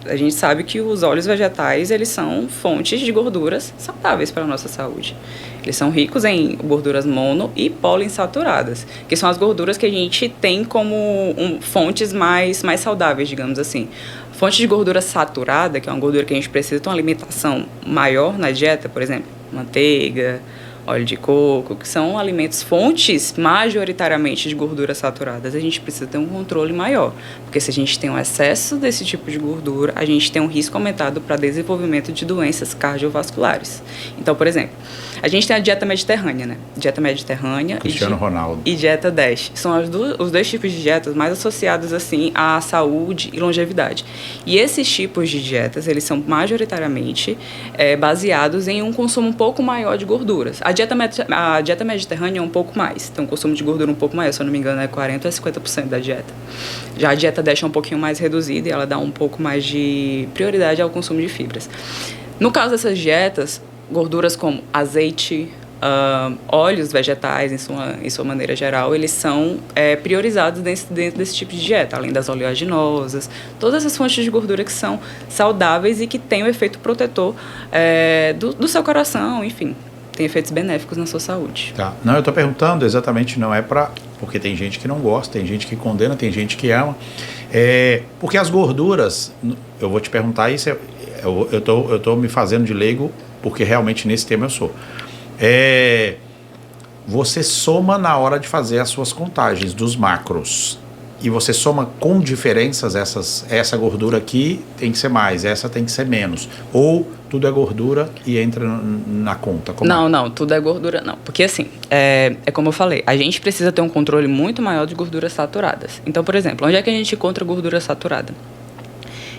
a gente sabe que os óleos vegetais, eles são fontes de gorduras saudáveis para a nossa saúde. Eles são ricos em gorduras mono e poliinsaturadas, que são as gorduras que a gente tem como fontes mais saudáveis, digamos assim. Fonte de gordura saturada, que é uma gordura que a gente precisa ter uma alimentação maior na dieta, por exemplo, manteiga, óleo de coco, que são alimentos fontes majoritariamente de gorduras saturadas, a gente precisa ter um controle maior, porque se a gente tem um excesso desse tipo de gordura, a gente tem um risco aumentado para desenvolvimento de doenças cardiovasculares. Então, por exemplo, a gente tem a dieta mediterrânea, né? Dieta mediterrânea Ronaldo. E dieta DASH. São os dois tipos de dietas mais associados, assim, à saúde e longevidade. E esses tipos de dietas, eles são majoritariamente baseados em um consumo um pouco maior de gorduras. A dieta mediterrânea é um pouco mais, tem um consumo de gordura um pouco maior, se eu não me engano, é 40% a 50% da dieta. Já a dieta DASH é um pouquinho mais reduzida e ela dá um pouco mais de prioridade ao consumo de fibras. No caso dessas dietas, gorduras como azeite, óleos vegetais, em sua maneira geral, eles são priorizados dentro desse tipo de dieta, além das oleaginosas, todas essas fontes de gordura que são saudáveis e que têm o efeito protetor do seu coração, enfim, tem efeitos benéficos na sua saúde. Tá. Não, eu estou perguntando exatamente, não é para... Porque tem gente que não gosta, tem gente que condena, tem gente que ama. Porque as gorduras, eu vou te perguntar isso, eu tô me fazendo de leigo, porque realmente nesse tema eu sou. Você soma na hora de fazer as suas contagens dos macros. e você soma com diferenças essa gordura aqui tem que ser mais, essa tem que ser menos. Ou tudo é gordura e entra na conta? Não, tudo é gordura não. Porque assim, é como eu falei, a gente precisa ter um controle muito maior de gorduras saturadas. Então, por exemplo, onde é que a gente encontra gordura saturada?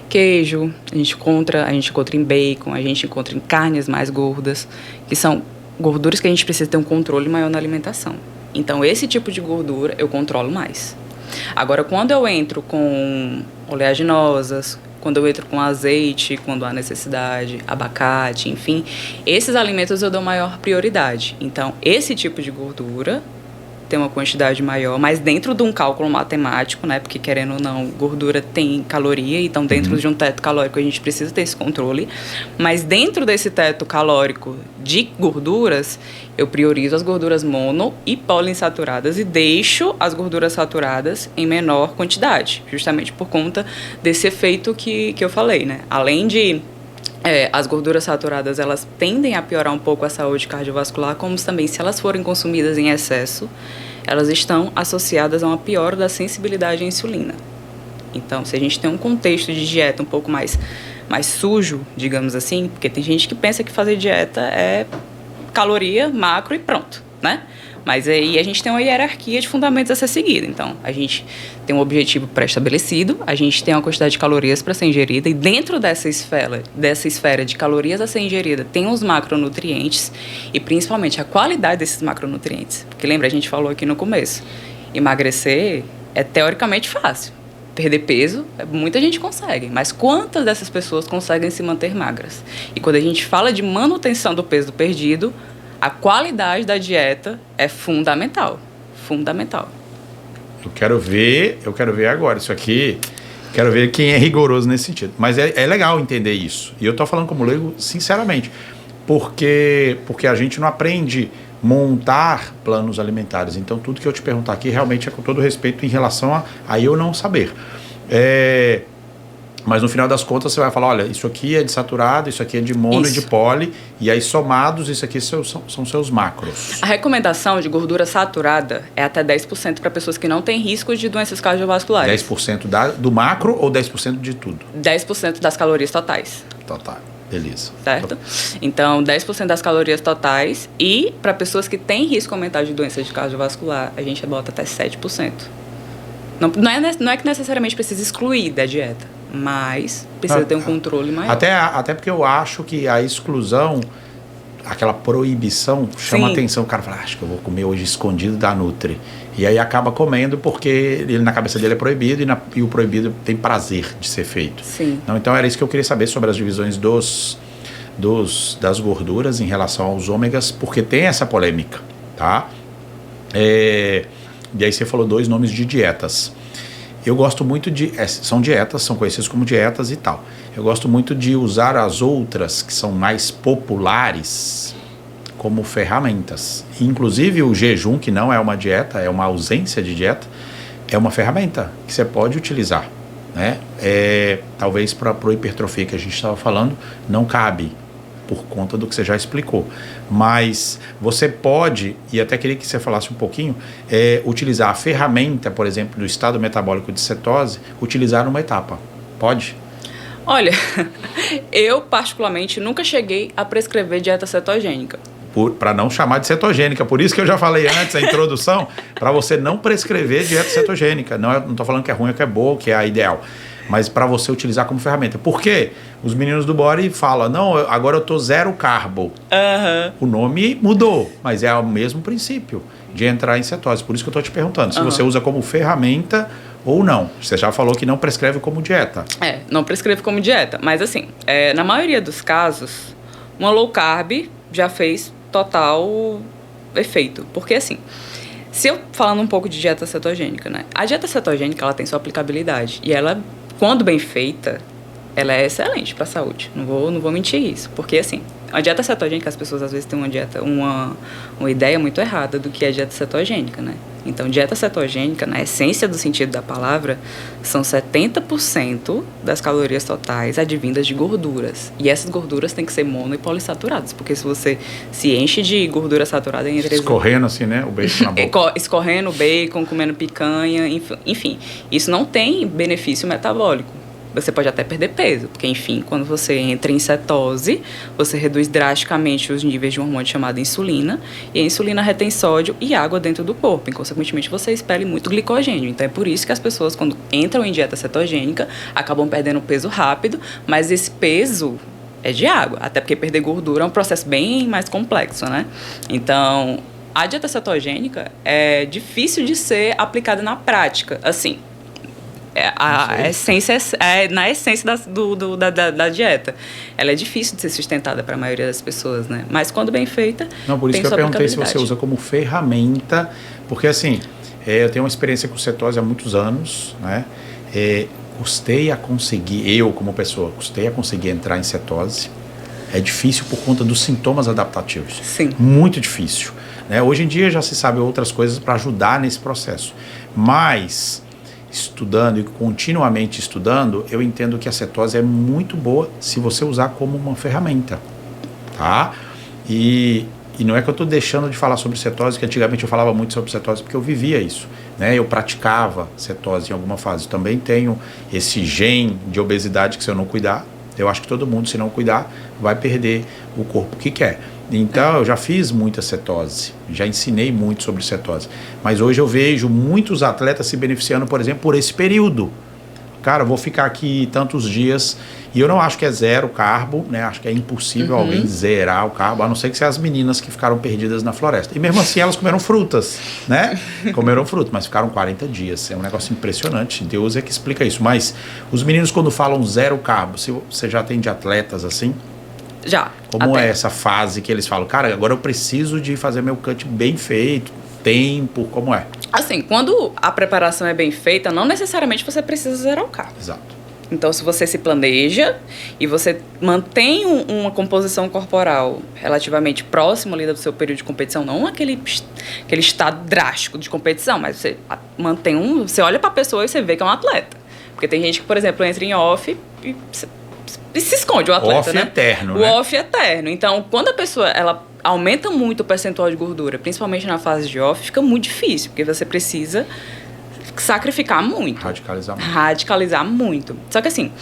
Queijo, a gente encontra em bacon, a gente encontra em carnes mais gordas, que são gorduras que a gente precisa ter um controle maior na alimentação. Então, esse tipo de gordura eu controlo mais. Agora, quando eu entro com oleaginosas, quando eu entro com azeite, quando há necessidade, abacate, enfim, esses alimentos eu dou maior prioridade. Então, esse tipo de gordura tem uma quantidade maior, mas dentro de um cálculo matemático, né? Porque, querendo ou não, gordura tem caloria, então dentro de um teto calórico a gente precisa ter esse controle. Mas dentro desse teto calórico de gorduras, eu priorizo as gorduras mono e poliinsaturadas e deixo as gorduras saturadas em menor quantidade, justamente por conta desse efeito que eu falei, né? Além de as gorduras saturadas, elas tendem a piorar um pouco a saúde cardiovascular, como também, se elas forem consumidas em excesso, elas estão associadas a uma piora da sensibilidade à insulina. Então, se a gente tem um contexto de dieta um pouco mais sujo, digamos assim, porque tem gente que pensa que fazer dieta é caloria, macro e pronto, né? Mas aí a gente tem uma hierarquia de fundamentos a ser seguida. Então, a gente tem um objetivo pré-estabelecido, a gente tem uma quantidade de calorias para ser ingerida, e dentro dessa esfera de calorias a ser ingerida, tem os macronutrientes e principalmente a qualidade desses macronutrientes. Porque lembra, a gente falou aqui no começo, emagrecer é teoricamente fácil. Perder peso, muita gente consegue, mas quantas dessas pessoas conseguem se manter magras? E quando a gente fala de manutenção do peso perdido, a qualidade da dieta é fundamental. Fundamental. Eu quero ver agora isso aqui. Quero ver quem é rigoroso nesse sentido. Mas é legal entender isso. E eu estou falando como leigo, sinceramente. Porque a gente não aprende montar planos alimentares. Então, tudo que eu te perguntar aqui realmente é com todo respeito em relação a eu não saber. Mas no final das contas você vai falar, olha, isso aqui é de saturado, isso aqui é de mono e de poli, e aí somados, isso aqui são seus macros. A recomendação de gordura saturada é até 10% para pessoas que não têm risco de doenças cardiovasculares. 10% do macro ou 10% de tudo? 10% das calorias totais. Total, beleza. Certo? Então, 10% das calorias totais, e para pessoas que têm risco aumentado de doenças de cardiovascular, a gente bota até 7%. Não é que necessariamente precisa excluir da dieta, mas precisa ter um controle maior. Até porque eu acho que a exclusão, aquela proibição, chama atenção. O cara fala, acho que eu vou comer hoje escondido da Nutri. E aí acaba comendo porque ele, na cabeça dele é proibido e o proibido tem prazer de ser feito. Sim. Então era isso que eu queria saber sobre as divisões das gorduras em relação aos ômegas, porque tem essa polêmica, tá? E aí você falou 2 nomes de dietas. Eu gosto muito são dietas, são conhecidas como dietas e tal. Eu gosto muito de usar as outras, que são mais populares, como ferramentas. Inclusive o jejum, que não é uma dieta, é uma ausência de dieta, é uma ferramenta que você pode utilizar, né? Talvez para a hipertrofia que a gente estava falando, não cabe, por conta do que você já explicou. Mas você pode, e até queria que você falasse um pouquinho, utilizar a ferramenta, por exemplo, do estado metabólico de cetose, utilizar numa etapa. Pode? Olha, eu particularmente nunca cheguei a prescrever dieta cetogênica. Para não chamar de cetogênica. Por isso que eu já falei antes, a introdução, para você não prescrever dieta cetogênica. Não estou falando que é ruim ou que é boa, que é a ideal. Mas para você utilizar como ferramenta. Por quê? Os meninos do body falam, não, agora eu tô 0 carbo. O nome mudou, mas é o mesmo princípio de entrar em cetose. Por isso que eu tô te perguntando, se você usa como ferramenta ou não. Você já falou que não prescreve como dieta. Não prescreve como dieta. Mas assim, na maioria dos casos, uma low carb já fez total efeito. Porque assim, se eu falando um pouco de dieta cetogênica, né? A dieta cetogênica, ela tem sua aplicabilidade. E ela, quando bem feita, ela é excelente para a saúde. Não vou mentir isso. Porque, assim, a dieta cetogênica, as pessoas às vezes têm uma ideia muito errada do que é a dieta cetogênica, né? Então, dieta cetogênica, na essência do sentido da palavra, são 70% das calorias totais advindas de gorduras. E essas gorduras têm que ser mono e polissaturadas, porque se você se enche de gordura saturada... Escorrendo assim, né? O bacon na boca. Escorrendo bacon, comendo picanha, enfim. Isso não tem benefício metabólico. Você pode até perder peso, porque, enfim, quando você entra em cetose, você reduz drasticamente os níveis de um hormônio chamado insulina, e a insulina retém sódio e água dentro do corpo, e, consequentemente, você expele muito glicogênio. Então, é por isso que as pessoas, quando entram em dieta cetogênica, acabam perdendo peso rápido, mas esse peso é de água, até porque perder gordura é um processo bem mais complexo, né? Então, a dieta cetogênica é difícil de ser aplicada na prática, assim... A essência na essência da dieta. Ela é difícil de ser sustentada para a maioria das pessoas, né? Mas quando bem feita, não, por isso que eu perguntei se você usa como ferramenta, porque assim, eu tenho uma experiência com cetose há muitos anos, né? Custei a conseguir, eu como pessoa, custei a conseguir entrar em cetose. É difícil por conta dos sintomas adaptativos. Sim. Muito difícil, né? Hoje em dia já se sabe outras coisas para ajudar nesse processo, mas... estudando e continuamente estudando, eu entendo que a cetose é muito boa se você usar como uma ferramenta, tá? E não é que eu estou deixando de falar sobre cetose, que antigamente eu falava muito sobre cetose porque eu vivia isso, né? Eu praticava cetose em alguma fase. Eu também tenho esse gene de obesidade que, se eu não cuidar, eu acho que todo mundo, se não cuidar, vai perder o corpo que quer. Então, eu já fiz muita cetose, já ensinei muito sobre cetose. Mas hoje eu vejo muitos atletas se beneficiando, por exemplo, por esse período. Cara, eu vou ficar aqui tantos dias, e eu não acho que é zero carbo, né? Acho que é impossível alguém zerar o carbo, a não ser que sejam as meninas que ficaram perdidas na floresta. E mesmo assim elas comeram frutas, né? Comeram frutas, mas ficaram 40 dias. É um negócio impressionante. Deus é que explica isso. Mas os meninos, quando falam zero carbo, você já tem de atletas assim? Já. Como é essa fase que eles falam, cara, agora eu preciso de fazer meu cut bem feito, tempo, como é? Assim, quando a preparação é bem feita, não necessariamente você precisa zerar o carbo. Exato. Então, se você se planeja e você mantém uma composição corporal relativamente próxima ali do seu período de competição, não aquele estado drástico de competição, mas você mantém você olha para a pessoa e você vê que é um atleta. Porque tem gente que, por exemplo, entra em off e se esconde o atleta, off né? Eterno, o off eterno. Então, quando a pessoa ela aumenta muito o percentual de gordura, principalmente na fase de off, fica muito difícil, porque você precisa sacrificar muito. Radicalizar muito. Só que assim,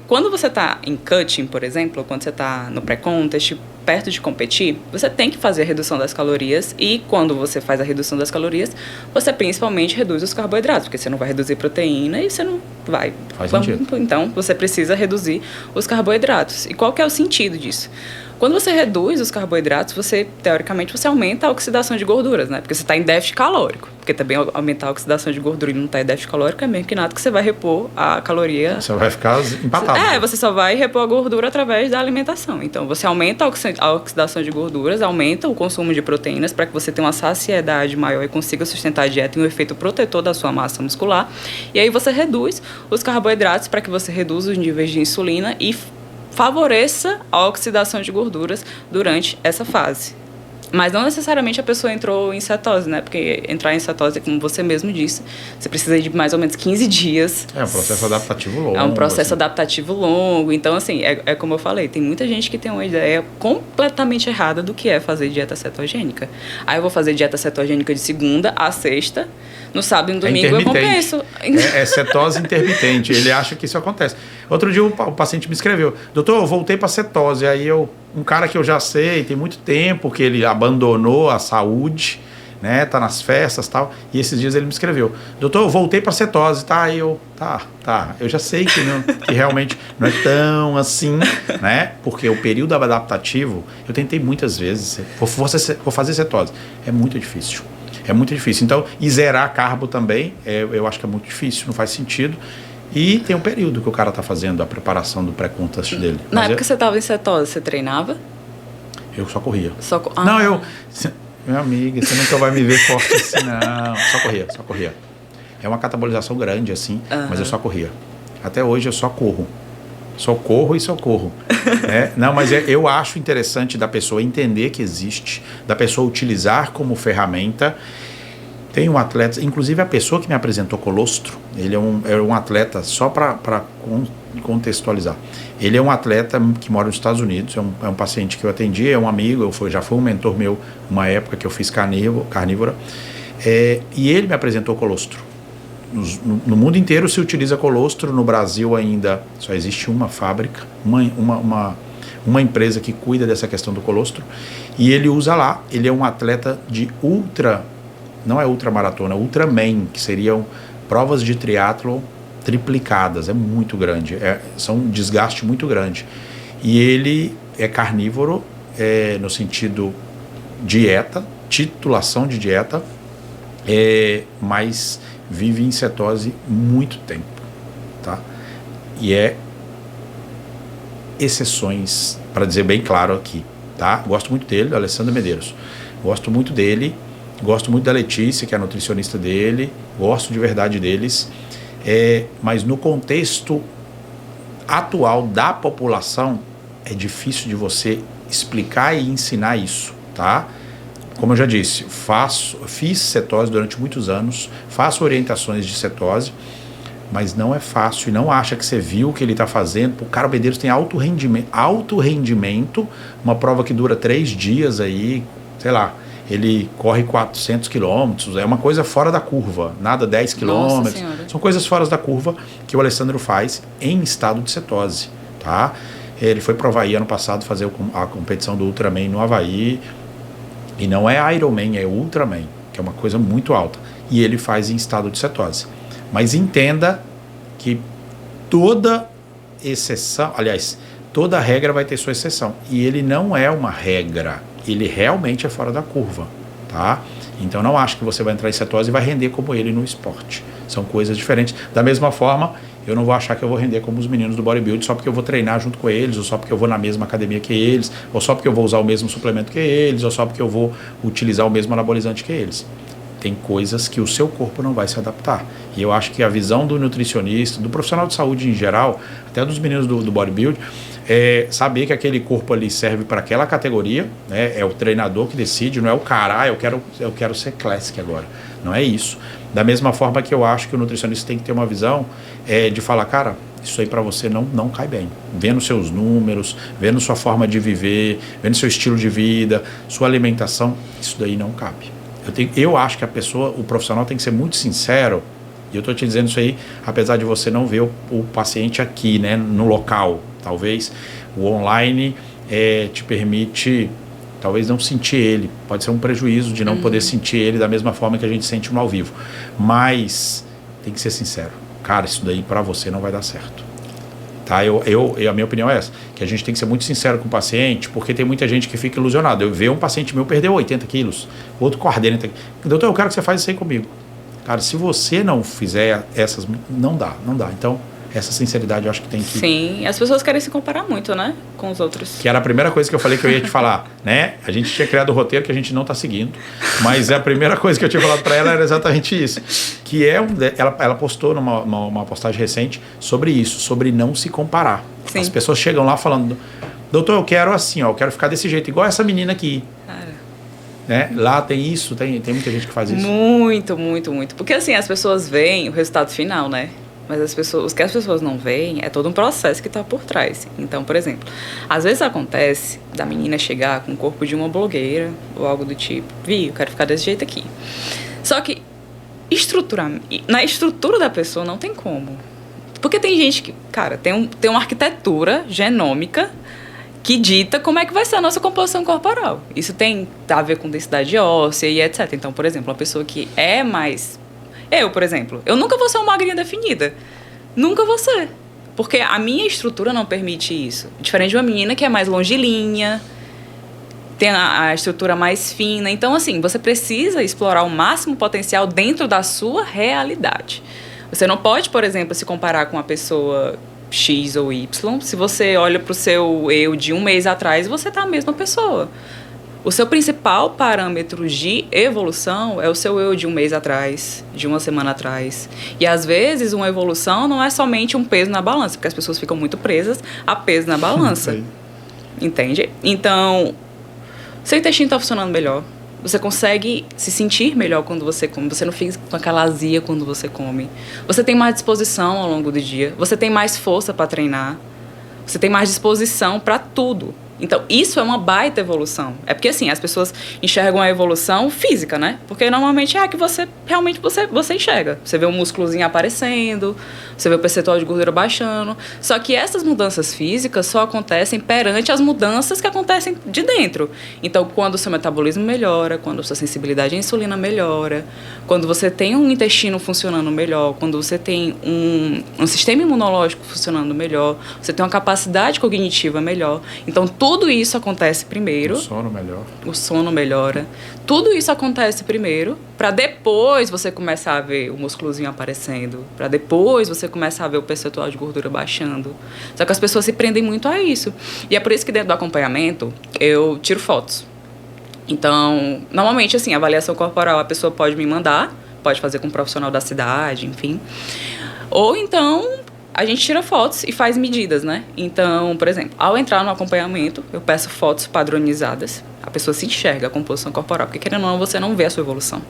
quando você está em cutting, por exemplo, quando você está no pré-contest, perto de competir, você tem que fazer a redução das calorias, e quando você faz a redução das calorias, você principalmente reduz os carboidratos, porque você não vai reduzir proteína e você não vai... Faz sentido. Então, você precisa reduzir os carboidratos. E qual que é o sentido disso? Quando você reduz os carboidratos, teoricamente, você aumenta a oxidação de gorduras, né? Porque você está em déficit calórico. Porque também aumentar a oxidação de gordura e não estar em déficit calórico é mesmo que nada que você vai repor a caloria... Você vai ficar empatado. Você só vai repor a gordura através da alimentação. Então, você aumenta a oxidação de gorduras, aumenta o consumo de proteínas para que você tenha uma saciedade maior e consiga sustentar a dieta e um efeito protetor da sua massa muscular. E aí você reduz os carboidratos para que você reduza os níveis de insulina e favoreça a oxidação de gorduras durante essa fase. Mas não necessariamente a pessoa entrou em cetose, né? Porque entrar em cetose, como você mesmo disse, você precisa de mais ou menos 15 dias. É um processo adaptativo longo. É um processo adaptativo longo. Então, assim, é como eu falei, tem muita gente que tem uma ideia completamente errada do que é fazer dieta cetogênica. Aí eu vou fazer dieta cetogênica de segunda a sexta, no sábado e no domingo eu compenso. É cetose intermitente. Ele acha que isso acontece. Outro dia o paciente me escreveu, doutor, eu voltei para cetose. Aí um cara que eu já sei, tem muito tempo que ele abandonou a saúde, né, tá nas festas e tal, e esses dias ele me escreveu, doutor, eu voltei para cetose, tá? Aí eu, tá, eu já sei que realmente não é tão assim, né, porque o período adaptativo, eu tentei muitas vezes, vou fazer cetose, é muito difícil. Então, e zerar carbo também, eu acho que é muito difícil, não faz sentido. E tem um período que o cara tá fazendo a preparação do pré-contest dele. Na época que você tava em cetose, você treinava? Eu só corria. Não, Minha amiga, você nunca vai me ver forte assim, não. Só corria. É uma catabolização grande, assim, mas eu só corria. Até hoje eu só corro. Só corro. Não, mas eu acho interessante da pessoa entender que existe, da pessoa utilizar como ferramenta. Tem um atleta, inclusive a pessoa que me apresentou colostro, ele é um atleta, só para contextualizar. Ele é um atleta que mora nos Estados Unidos, é um paciente que eu atendi, é um amigo, já foi um mentor meu, uma época que eu fiz carnívora, e ele me apresentou colostro. No mundo inteiro se utiliza colostro, no Brasil ainda só existe uma fábrica, uma empresa que cuida dessa questão do colostro, e ele usa lá. Ele é um atleta de não é ultramaratona, Ultraman, que seriam provas de triatlon triplicadas, é muito grande, são um desgaste muito grande. E ele é carnívoro, no sentido dieta, titulação de dieta, mas vive em cetose muito tempo, tá? E exceções, para dizer bem claro aqui, tá? Gosto muito dele, do Alessandro Medeiros. Gosto muito dele, gosto muito da Letícia, que é a nutricionista dele, gosto de verdade deles, mas no contexto atual da população, é difícil de você explicar e ensinar isso, tá? Como eu já disse, fiz cetose durante muitos anos, faço orientações de cetose, mas não é fácil, e não acha que você viu o que ele está fazendo. O cara Medeiros tem alto rendimento, uma prova que dura 3 dias aí, sei lá, ele corre 400 quilômetros, é uma coisa fora da curva, nada 10 quilômetros, são coisas fora da curva que o Alessandro faz em estado de cetose, tá? Ele foi para o Havaí ano passado fazer a competição do Ultraman no Havaí, e não é Ironman, é Ultraman, que é uma coisa muito alta, e ele faz em estado de cetose. Mas entenda que toda exceção, aliás, toda regra vai ter sua exceção, e ele não é uma regra, ele realmente é fora da curva, tá? Então não acho que você vai entrar em cetose e vai render como ele no esporte, são coisas diferentes. Da mesma forma, eu não vou achar que eu vou render como os meninos do bodybuilding só porque eu vou treinar junto com eles, ou só porque eu vou na mesma academia que eles, ou só porque eu vou usar o mesmo suplemento que eles, ou só porque eu vou utilizar o mesmo anabolizante que eles. Tem coisas que o seu corpo não vai se adaptar. E eu acho que a visão do nutricionista, do profissional de saúde em geral, até dos meninos do bodybuilding, é saber que aquele corpo ali serve para aquela categoria, né? É o treinador que decide, não é o cara, eu quero ser classic agora. Não é isso. Da mesma forma que eu acho que o nutricionista tem que ter uma visão de falar, cara, isso aí para você não cai bem. Vendo seus números, vendo sua forma de viver, vendo seu estilo de vida, sua alimentação, isso daí não cabe. Eu acho que o profissional tem que ser muito sincero, e eu estou te dizendo isso aí, apesar de você não ver o paciente aqui, né, no local. Talvez o online te permite, talvez não sentir ele, pode ser um prejuízo de não poder sentir ele da mesma forma que a gente sente no ao vivo, mas tem que ser sincero, cara, isso daí para você não vai dar certo. Tá? A minha opinião é essa, que a gente tem que ser muito sincero com o paciente, porque tem muita gente que fica ilusionado. Eu vejo um paciente meu perdeu 80 quilos, outro 40 quilos. Doutor, eu quero que você faça isso aí comigo. Cara, se você não fizer essas, não dá. Então, essa sinceridade eu acho que tem que... Sim, as pessoas querem se comparar muito, né, com os outros. Que era a primeira coisa que eu falei que eu ia te falar, né? A gente tinha criado o roteiro que a gente não está seguindo, mas a primeira coisa que eu tinha falado para ela era exatamente isso, que ela postou numa postagem recente sobre isso, sobre não se comparar. Sim. As pessoas chegam lá falando, doutor, eu quero assim, eu quero ficar desse jeito, igual essa menina aqui. Né? Lá tem isso, tem muita gente que faz isso. Muito, muito, muito. Porque assim, as pessoas veem o resultado final, né? Mas o que as pessoas não veem é todo um processo que está por trás. Então, por exemplo, às vezes acontece da menina chegar com o corpo de uma blogueira ou algo do tipo, eu quero ficar desse jeito aqui. Só que na estrutura da pessoa não tem como. Porque tem gente que, cara, tem uma arquitetura genômica que dita como é que vai ser a nossa composição corporal. Isso tem a ver com densidade óssea e etc. Então, por exemplo, uma pessoa que é mais... Eu, por exemplo, eu nunca vou ser uma magrinha definida. Nunca vou ser. Porque a minha estrutura não permite isso. Diferente de uma menina que é mais longilínea, tem a estrutura mais fina. Então, assim, você precisa explorar o máximo potencial dentro da sua realidade. Você não pode, por exemplo, se comparar com uma pessoa X ou Y. Se você olha para o seu eu de um mês atrás, você está a mesma pessoa. O seu principal parâmetro de evolução é o seu eu de um mês atrás, de uma semana atrás. E, às vezes, uma evolução não é somente um peso na balança, porque as pessoas ficam muito presas a peso na balança. Entende? Então, seu intestino está funcionando melhor, Você consegue se sentir melhor quando você come. Você não fica com aquela azia quando você come. Você tem mais disposição ao longo do dia. Você tem mais força para treinar. Você tem mais disposição para tudo. Então, isso é uma baita evolução. É porque, assim, as pessoas enxergam a evolução física, né? Porque, normalmente, é a que você realmente você enxerga. Você vê um músculozinho aparecendo, você vê o percentual de gordura baixando. Só que essas mudanças físicas só acontecem perante as mudanças que acontecem de dentro. Então, quando o seu metabolismo melhora, quando a sua sensibilidade à insulina melhora, quando você tem um intestino funcionando melhor, quando você tem um sistema imunológico funcionando melhor, você tem uma capacidade cognitiva melhor. Então, tudo isso acontece primeiro. O sono melhor. O sono melhora. Tudo isso acontece primeiro, para depois você começar a ver o músculozinho aparecendo, para depois você começar a ver o percentual de gordura baixando. Só que as pessoas se prendem muito a isso. E é por isso que dentro do acompanhamento eu tiro fotos. Então, normalmente, assim, a avaliação corporal a pessoa pode me mandar, pode fazer com um profissional da cidade, enfim. Ou então a gente tira fotos e faz medidas, né? Então, por exemplo, ao entrar no acompanhamento, eu peço fotos padronizadas. A pessoa se enxerga a composição corporal, porque querendo ou não, você não vê a sua evolução.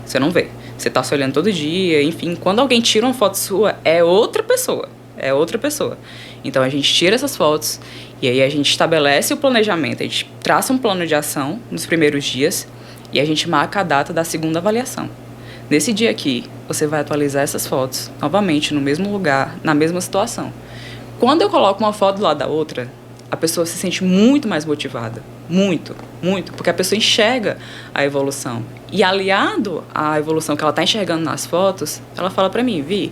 Você não vê. Você tá se olhando todo dia, enfim. Quando alguém tira uma foto sua, é outra pessoa. É outra pessoa. Então, a gente tira essas fotos e aí a gente estabelece o planejamento. A gente traça um plano de ação nos primeiros dias e a gente marca a data da segunda avaliação. Nesse dia aqui, você vai atualizar essas fotos novamente no mesmo lugar, na mesma situação. Quando eu coloco uma foto do lado da outra, a pessoa se sente muito mais motivada. Muito, muito. Porque a pessoa enxerga a evolução. E aliado à evolução que ela está enxergando nas fotos, ela fala pra mim: Vi,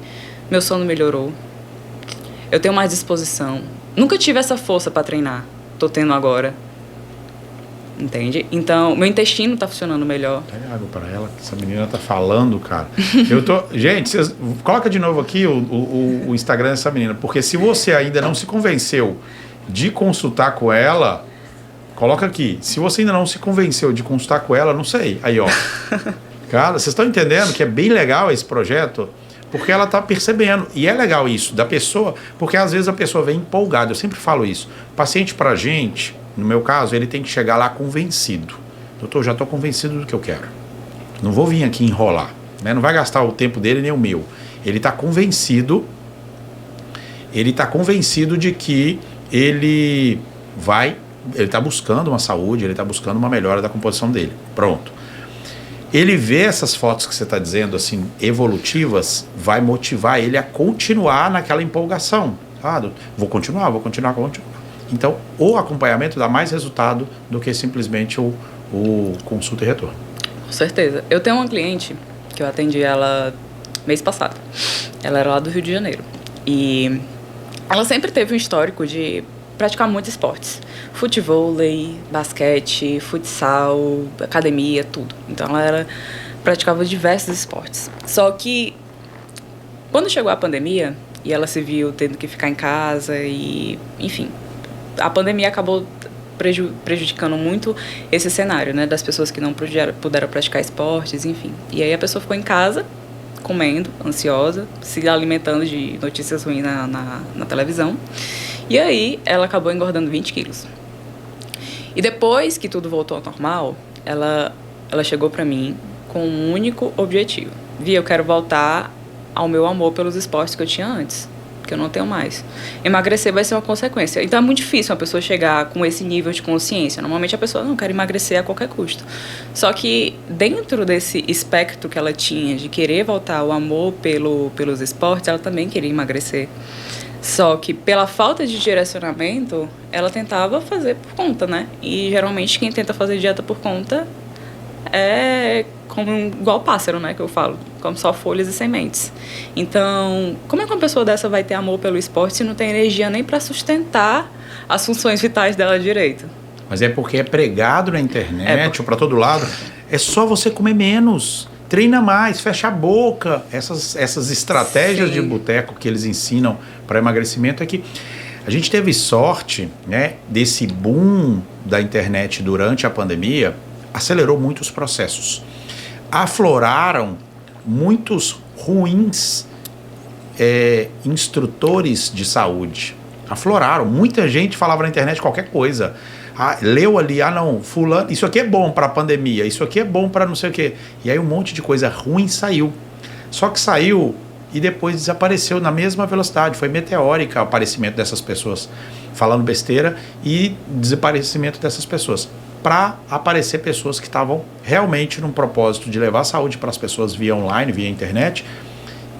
meu sono melhorou. Eu tenho mais disposição. Nunca tive essa força para treinar. Tô tendo agora. Entende? Então, meu intestino tá funcionando melhor. Pega água para ela, que essa menina tá falando, cara. Gente, vocês, coloca de novo aqui o Instagram dessa menina, porque se você ainda não se convenceu de consultar com ela, coloca aqui. Se você ainda não se convenceu de consultar com ela, não sei. Aí, ó. Cara, vocês estão entendendo que é bem legal esse projeto? Porque ela tá percebendo. E é legal isso, da pessoa, porque às vezes a pessoa vem empolgada. Eu sempre falo isso. O paciente pra gente, no meu caso, ele tem que chegar lá convencido. Doutor, já estou convencido do que eu quero. Não vou vir aqui enrolar, né? Não vai gastar o tempo dele nem o meu. Ele está convencido de que ele está buscando uma saúde, ele está buscando uma melhora da composição dele. Pronto. Ele vê essas fotos que você está dizendo, assim, evolutivas, vai motivar ele a continuar naquela empolgação. Ah, vou continuar. Então, o acompanhamento dá mais resultado do que simplesmente o consulta e retorno. Com certeza. Eu tenho uma cliente que eu atendi ela mês passado. Ela era lá do Rio de Janeiro. E ela sempre teve um histórico de praticar muitos esportes. Futevôlei, basquete, futsal, academia, tudo. Então, ela praticava diversos esportes. Só que, quando chegou a pandemia, e ela se viu tendo que ficar em casa e, enfim, a pandemia acabou prejudicando muito esse cenário, né? Das pessoas que não puderam praticar esportes, enfim. E aí a pessoa ficou em casa, comendo, ansiosa, se alimentando de notícias ruins na televisão. E aí ela acabou engordando 20 quilos. E depois que tudo voltou ao normal, ela chegou pra mim com um único objetivo. Vi, eu quero voltar ao meu amor pelos esportes que eu tinha antes, que eu não tenho mais. Emagrecer vai ser uma consequência. Então é muito difícil uma pessoa chegar com esse nível de consciência. Normalmente a pessoa não quer emagrecer a qualquer custo. Só que dentro desse espectro que ela tinha de querer voltar ao amor pelos esportes, ela também queria emagrecer. Só que pela falta de direcionamento, ela tentava fazer por conta, né? E geralmente quem tenta fazer dieta por conta é como igual pássaro, né, que eu falo, como só folhas e sementes. Então, como é que uma pessoa dessa vai ter amor pelo esporte se não tem energia nem para sustentar as funções vitais dela direito? Mas é porque é pregado na internet ou para todo lado. É só você comer menos, treina mais, fecha a boca. Essas estratégias Sim. de boteco que eles ensinam para emagrecimento é que a gente teve sorte, né, desse boom da internet durante a pandemia, acelerou muitos processos. Afloraram muitos ruins instrutores de saúde. Afloraram. Muita gente falava na internet qualquer coisa. leu ali, não, fulano, isso aqui é bom para a pandemia, isso aqui é bom para não sei o quê. E aí um monte de coisa ruim saiu. Só que saiu e depois desapareceu na mesma velocidade. Foi meteórica o aparecimento dessas pessoas falando besteira e desaparecimento dessas pessoas. Para aparecer pessoas que estavam realmente num propósito de levar saúde para as pessoas via online, via internet,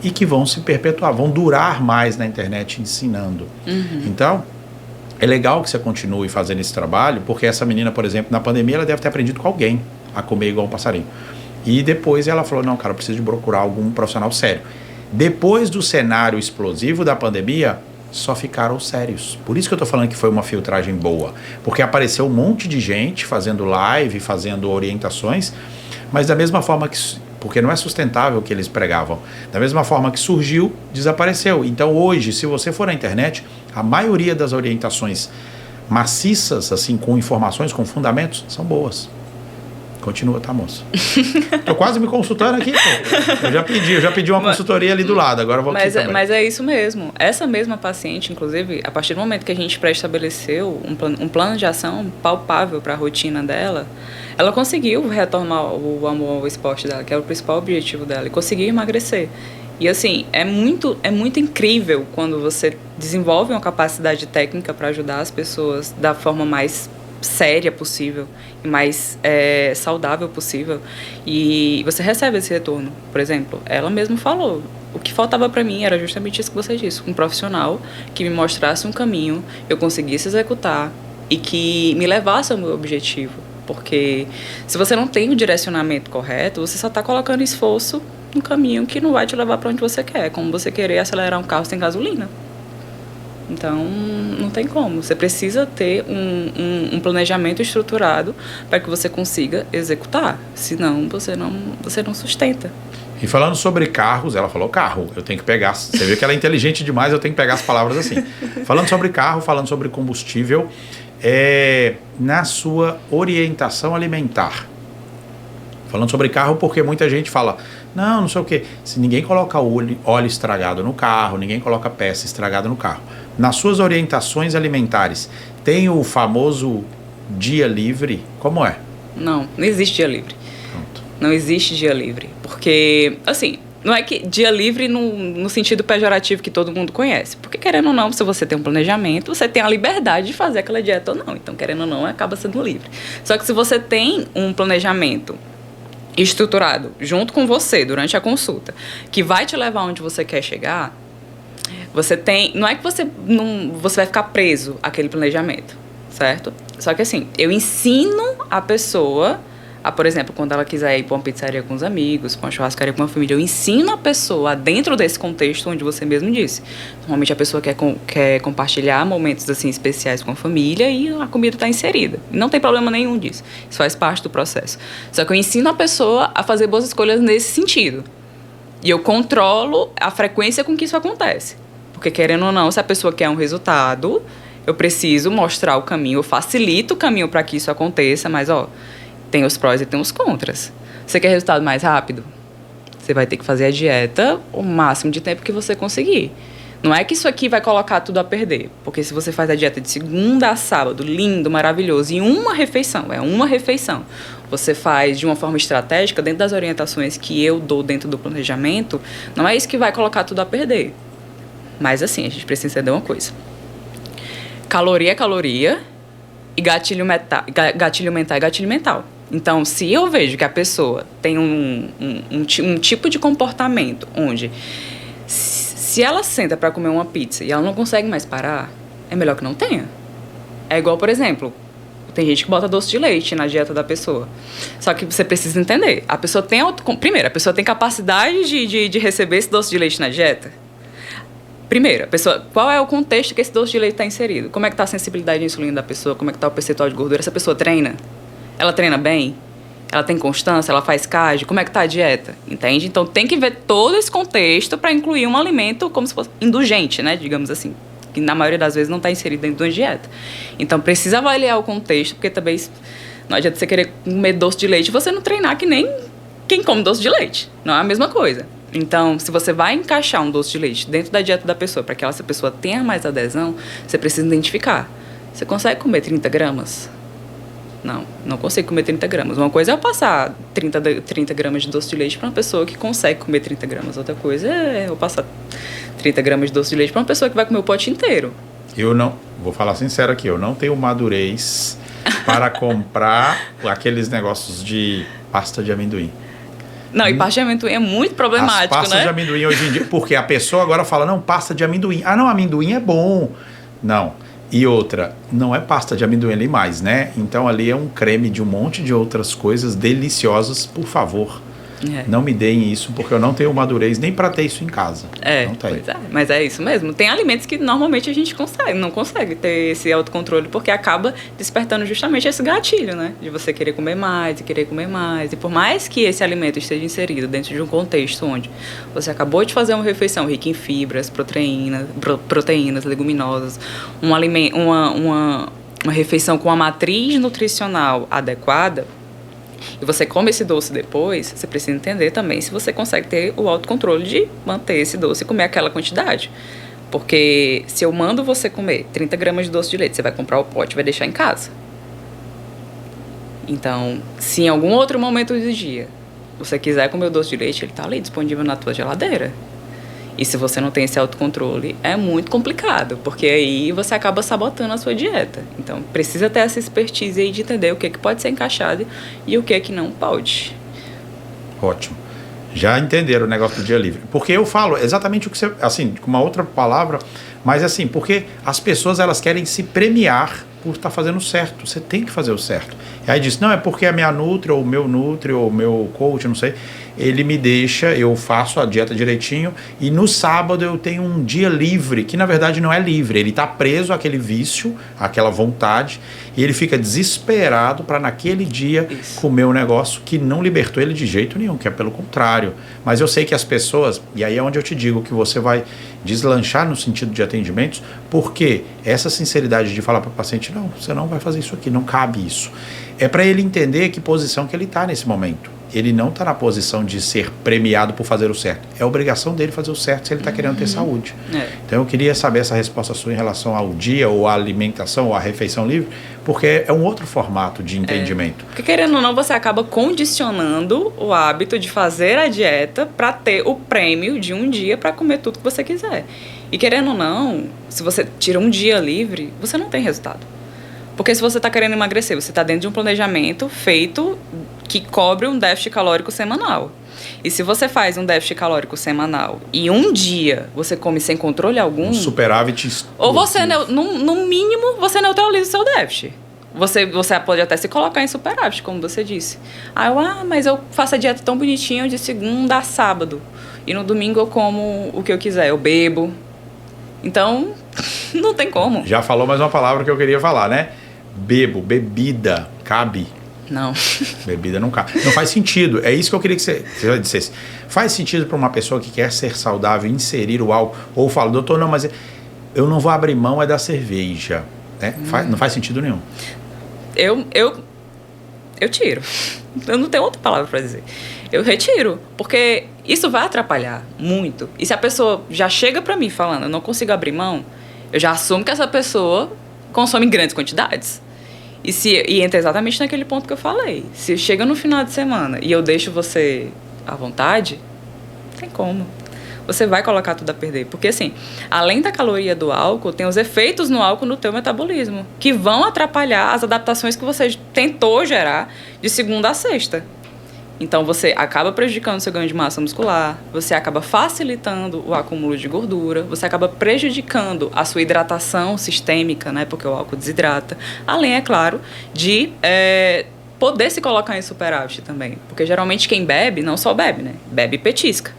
e que vão se perpetuar, vão durar mais na internet ensinando. Então, é legal que você continue fazendo esse trabalho, porque essa menina, por exemplo, na pandemia, ela deve ter aprendido com alguém a comer igual um passarinho. E depois ela falou, não, cara, eu preciso de procurar algum profissional sério. Depois do cenário explosivo da pandemia, só ficaram os sérios. Por isso que eu tô falando que foi uma filtragem boa. Porque apareceu um monte de gente fazendo live, fazendo orientações, mas da mesma forma que... Porque não é sustentável o que eles pregavam. Da mesma forma que surgiu, desapareceu. Então hoje, se você for na internet, a maioria das orientações maciças, assim, com informações, com fundamentos, são boas. Continua, tá, moça? Tô quase me consultando aqui, pô. Eu já pedi uma consultoria ali do lado, agora eu vou aqui também. Mas é isso mesmo. Essa mesma paciente, inclusive, a partir do momento que a gente pré-estabeleceu um plano de ação palpável para a rotina dela, ela conseguiu retomar o amor ao esporte dela, que era o principal objetivo dela, e conseguiu emagrecer. E assim, é muito incrível quando você desenvolve uma capacidade técnica para ajudar as pessoas da forma mais séria possível e mais saudável possível, e você recebe esse retorno. Por exemplo, ela mesma falou, o que faltava para mim era justamente isso que você disse, um profissional que me mostrasse um caminho, eu conseguisse executar e que me levasse ao meu objetivo, porque se você não tem o direcionamento correto, você só está colocando esforço no caminho que não vai te levar para onde você quer, como você querer acelerar um carro sem gasolina. Então, não tem como. Você precisa ter um planejamento estruturado para que você consiga executar. Senão, você não sustenta. E falando sobre carros, ela falou carro. Eu tenho que pegar... Você vê que ela é inteligente demais, eu tenho que pegar as palavras assim. Falando sobre carro, falando sobre combustível, na sua orientação alimentar. Falando sobre carro, porque muita gente fala... Não sei o quê. Se ninguém coloca óleo estragado no carro, ninguém coloca peça estragada no carro. Nas suas orientações alimentares, tem o famoso dia livre? Como é? Não existe dia livre. Pronto. Não existe dia livre. Porque, assim, não é que dia livre no sentido pejorativo que todo mundo conhece. Porque, querendo ou não, se você tem um planejamento, você tem a liberdade de fazer aquela dieta ou não. Então, querendo ou não, acaba sendo livre. Só que se você tem um planejamento estruturado junto com você durante a consulta, que vai te levar onde você quer chegar, você tem... Não é que você vai ficar preso àquele planejamento, certo? Só que assim, eu ensino a pessoa a, por exemplo, quando ela quiser ir para uma pizzaria com os amigos, para uma churrascaria com uma família, eu ensino a pessoa dentro desse contexto onde você mesmo disse. Normalmente a pessoa quer compartilhar momentos assim especiais com a família e a comida está inserida. Não tem problema nenhum disso. Isso faz parte do processo. Só que eu ensino a pessoa a fazer boas escolhas nesse sentido. E eu controlo a frequência com que isso acontece. Porque, querendo ou não, se a pessoa quer um resultado, eu preciso mostrar o caminho, eu facilito o caminho para que isso aconteça, mas, tem os prós e tem os contras. Você quer resultado mais rápido? Você vai ter que fazer a dieta o máximo de tempo que você conseguir. Não é que isso aqui vai colocar tudo a perder, porque se você faz a dieta de segunda a sábado, lindo, maravilhoso, em uma refeição, você faz de uma forma estratégica, dentro das orientações que eu dou dentro do planejamento, não é isso que vai colocar tudo a perder. Mas assim, a gente precisa entender uma coisa. Caloria é caloria e gatilho mental é gatilho mental. Então, se eu vejo que a pessoa tem um tipo de comportamento onde, se ela senta para comer uma pizza e ela não consegue mais parar, é melhor que não tenha. É igual, por exemplo, tem gente que bota doce de leite na dieta da pessoa. Só que você precisa entender, a pessoa tem primeiro, a pessoa tem capacidade de receber esse doce de leite na dieta? Primeiro, a pessoa, qual é o contexto que esse doce de leite está inserido? Como é que está a sensibilidade de insulina da pessoa? Como é que está o percentual de gordura? Essa pessoa treina? Ela treina bem? Ela tem constância? Ela faz cardio? Como é que está a dieta? Entende? Então, tem que ver todo esse contexto para incluir um alimento como se fosse indulgente, né? Digamos assim. Que na maioria das vezes não está inserido dentro de uma dieta. Então, precisa avaliar o contexto, porque também não adianta você querer comer doce de leite e você não treinar que nem quem come doce de leite. Não é a mesma coisa. Então, se você vai encaixar um doce de leite dentro da dieta da pessoa, para que essa pessoa tenha mais adesão, você precisa identificar. Você consegue comer 30 gramas? Não consigo comer 30 gramas. Uma coisa é eu passar 30 gramas de doce de leite para uma pessoa que consegue comer 30 gramas. Outra coisa é eu passar 30 gramas de doce de leite para uma pessoa que vai comer o pote inteiro. Eu não, vou falar sincero aqui, eu não tenho madurez para comprar aqueles negócios de pasta de amendoim. Não, e pasta de amendoim é muito problemático, As pastas né? de amendoim hoje em dia, porque a pessoa agora fala, não, pasta de amendoim. Ah, não, amendoim é bom. Não. E outra, não é pasta de amendoim ali mais, né? Então ali é um creme de um monte de outras coisas deliciosas, por favor. Não me deem isso, porque eu não tenho madurez nem para ter isso em casa. Não tenho. Pois é, mas é isso mesmo. Tem alimentos que normalmente a gente não consegue ter esse autocontrole, porque acaba despertando justamente esse gatilho, né? De você querer comer mais e querer comer mais. E por mais que esse alimento esteja inserido dentro de um contexto onde você acabou de fazer uma refeição rica em fibras, proteínas, leguminosas, uma refeição com a matriz nutricional adequada, e você come esse doce depois, você precisa entender também se você consegue ter o autocontrole de manter esse doce e comer aquela quantidade. Porque se eu mando você comer 30 gramas de doce de leite, você vai comprar o pote e vai deixar em casa. Então, se em algum outro momento do dia você quiser comer o doce de leite, ele está ali disponível na tua geladeira. E se você não tem esse autocontrole, é muito complicado, porque aí você acaba sabotando a sua dieta. Então, precisa ter essa expertise aí de entender o que pode ser encaixado e o que não pode. Ótimo. Já entenderam o negócio do dia livre. Porque eu falo exatamente o que você... Assim, com uma outra palavra, mas assim, porque as pessoas, elas querem se premiar por estar fazendo certo. Você tem que fazer o certo. E aí diz, não, é porque a minha Nutri, ou o meu Nutri, ou o meu coach, não sei, ele me deixa, eu faço a dieta direitinho, e no sábado eu tenho um dia livre, que na verdade não é livre, ele está preso àquele vício, àquela vontade, e ele fica desesperado para naquele dia comer um negócio que não libertou ele de jeito nenhum, que é pelo contrário. Mas eu sei que as pessoas, e aí é onde eu te digo que você vai deslanchar no sentido de atendimentos, porque essa sinceridade de falar para o paciente, não, você não vai fazer isso aqui, não cabe isso. É para ele entender que posição que ele está nesse momento. Ele não está na posição de ser premiado por fazer o certo. É obrigação dele fazer o certo se ele está querendo ter saúde. Então eu queria saber essa resposta sua em relação ao dia, ou à alimentação, ou à refeição livre, porque é um outro formato de entendimento. Porque querendo ou não, você acaba condicionando o hábito de fazer a dieta para ter o prêmio de um dia para comer tudo que você quiser. E querendo ou não, se você tira um dia livre, você não tem resultado. Porque se você está querendo emagrecer, você está dentro de um planejamento feito que cobre um déficit calórico semanal. E se você faz um déficit calórico semanal e um dia você come sem controle algum... Um superávit... Ou você, no mínimo, você neutraliza o seu déficit. Você pode até se colocar em superávit, como você disse. Mas eu faço a dieta tão bonitinha de segunda a sábado. E no domingo eu como o que eu quiser, eu bebo. Então, não tem como. Já falou mais uma palavra que eu queria falar, né? Bebida, cabe? Não. Bebida não cabe. Não faz sentido. É isso que eu queria que você dissesse. Faz sentido para uma pessoa que quer ser saudável inserir o álcool? Ou fala, doutor, não, mas eu não vou abrir mão da cerveja. Né? Não faz sentido nenhum. Eu tiro. Eu não tenho outra palavra para dizer. Eu retiro, porque isso vai atrapalhar muito. E se a pessoa já chega para mim falando, eu não consigo abrir mão, eu já assumo que essa pessoa consome em grandes quantidades. E entra exatamente naquele ponto que eu falei. Se chega no final de semana e eu deixo você à vontade, não tem como. Você vai colocar tudo a perder. Porque, assim, além da caloria do álcool, tem os efeitos no álcool no teu metabolismo, que vão atrapalhar as adaptações que você tentou gerar de segunda a sexta. Então, você acaba prejudicando o seu ganho de massa muscular, você acaba facilitando o acúmulo de gordura, você acaba prejudicando a sua hidratação sistêmica, né, porque o álcool desidrata. Além, é claro, de poder se colocar em superávit também. Porque, geralmente, quem bebe, não só bebe, né? Bebe e petisca.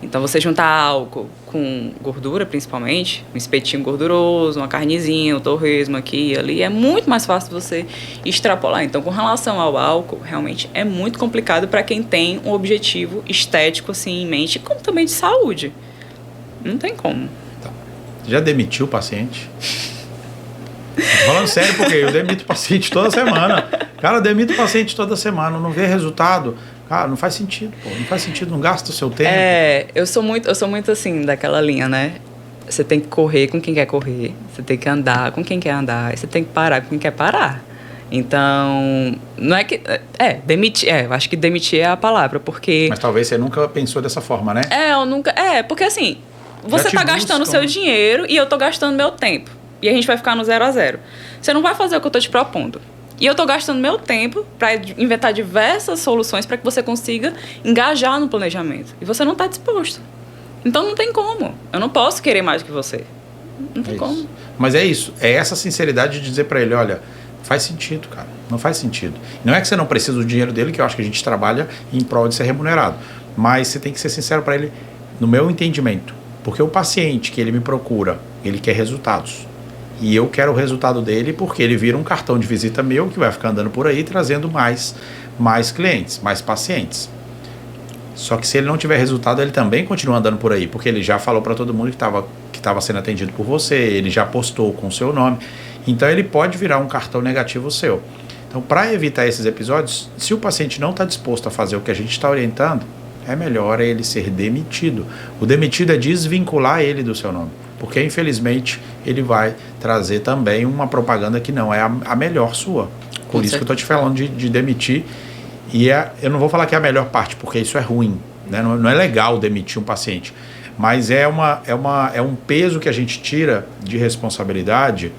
Então, você juntar álcool com gordura, principalmente, um espetinho gorduroso, uma carnezinha, um torresmo aqui e ali, é muito mais fácil você extrapolar. Então, com relação ao álcool, realmente é muito complicado para quem tem um objetivo estético assim em mente, como também de saúde. Não tem como. Tá. Já demitiu o paciente? Tô falando sério, porque eu demito o paciente toda semana. Cara, eu demito o paciente toda semana, não vê resultado. Cara, não faz sentido, pô. Não faz sentido, não gasta o seu tempo. Eu sou muito assim, daquela linha, né? Você tem que correr com quem quer correr, você tem que andar com quem quer andar, e você tem que parar com quem quer parar. Então, não é que... demitir... eu acho que demitir é a palavra, porque... Mas talvez você nunca pensou dessa forma, né? Eu nunca... porque assim, você tá gastando o seu dinheiro e eu tô gastando meu tempo. E a gente vai ficar no 0 a 0. Você não vai fazer o que eu tô te propondo. E eu tô gastando meu tempo para inventar diversas soluções para que você consiga engajar no planejamento. E você não tá disposto. Então não tem como. Eu não posso querer mais que você. Não tem como. Mas é isso. É essa sinceridade de dizer para ele, olha, faz sentido, cara. Não faz sentido. Não é que você não precisa do dinheiro dele, que eu acho que a gente trabalha em prol de ser remunerado. Mas você tem que ser sincero para ele, no meu entendimento. Porque o paciente que ele me procura, ele quer resultados. E eu quero o resultado dele porque ele vira um cartão de visita meu que vai ficar andando por aí trazendo mais clientes, mais pacientes. Só que se ele não tiver resultado, ele também continua andando por aí, porque ele já falou para todo mundo que estava sendo atendido por você, ele já postou com o seu nome. Então ele pode virar um cartão negativo seu. Então, para evitar esses episódios, se o paciente não está disposto a fazer o que a gente está orientando, é melhor ele ser demitido. O demitido é desvincular ele do seu nome. Porque, infelizmente, ele vai trazer também uma propaganda que não é a melhor sua. Por isso que eu estou te falando de demitir. E eu não vou falar que é a melhor parte, porque isso é ruim. Né? Não é legal demitir um paciente. Mas é um peso que a gente tira de responsabilidade,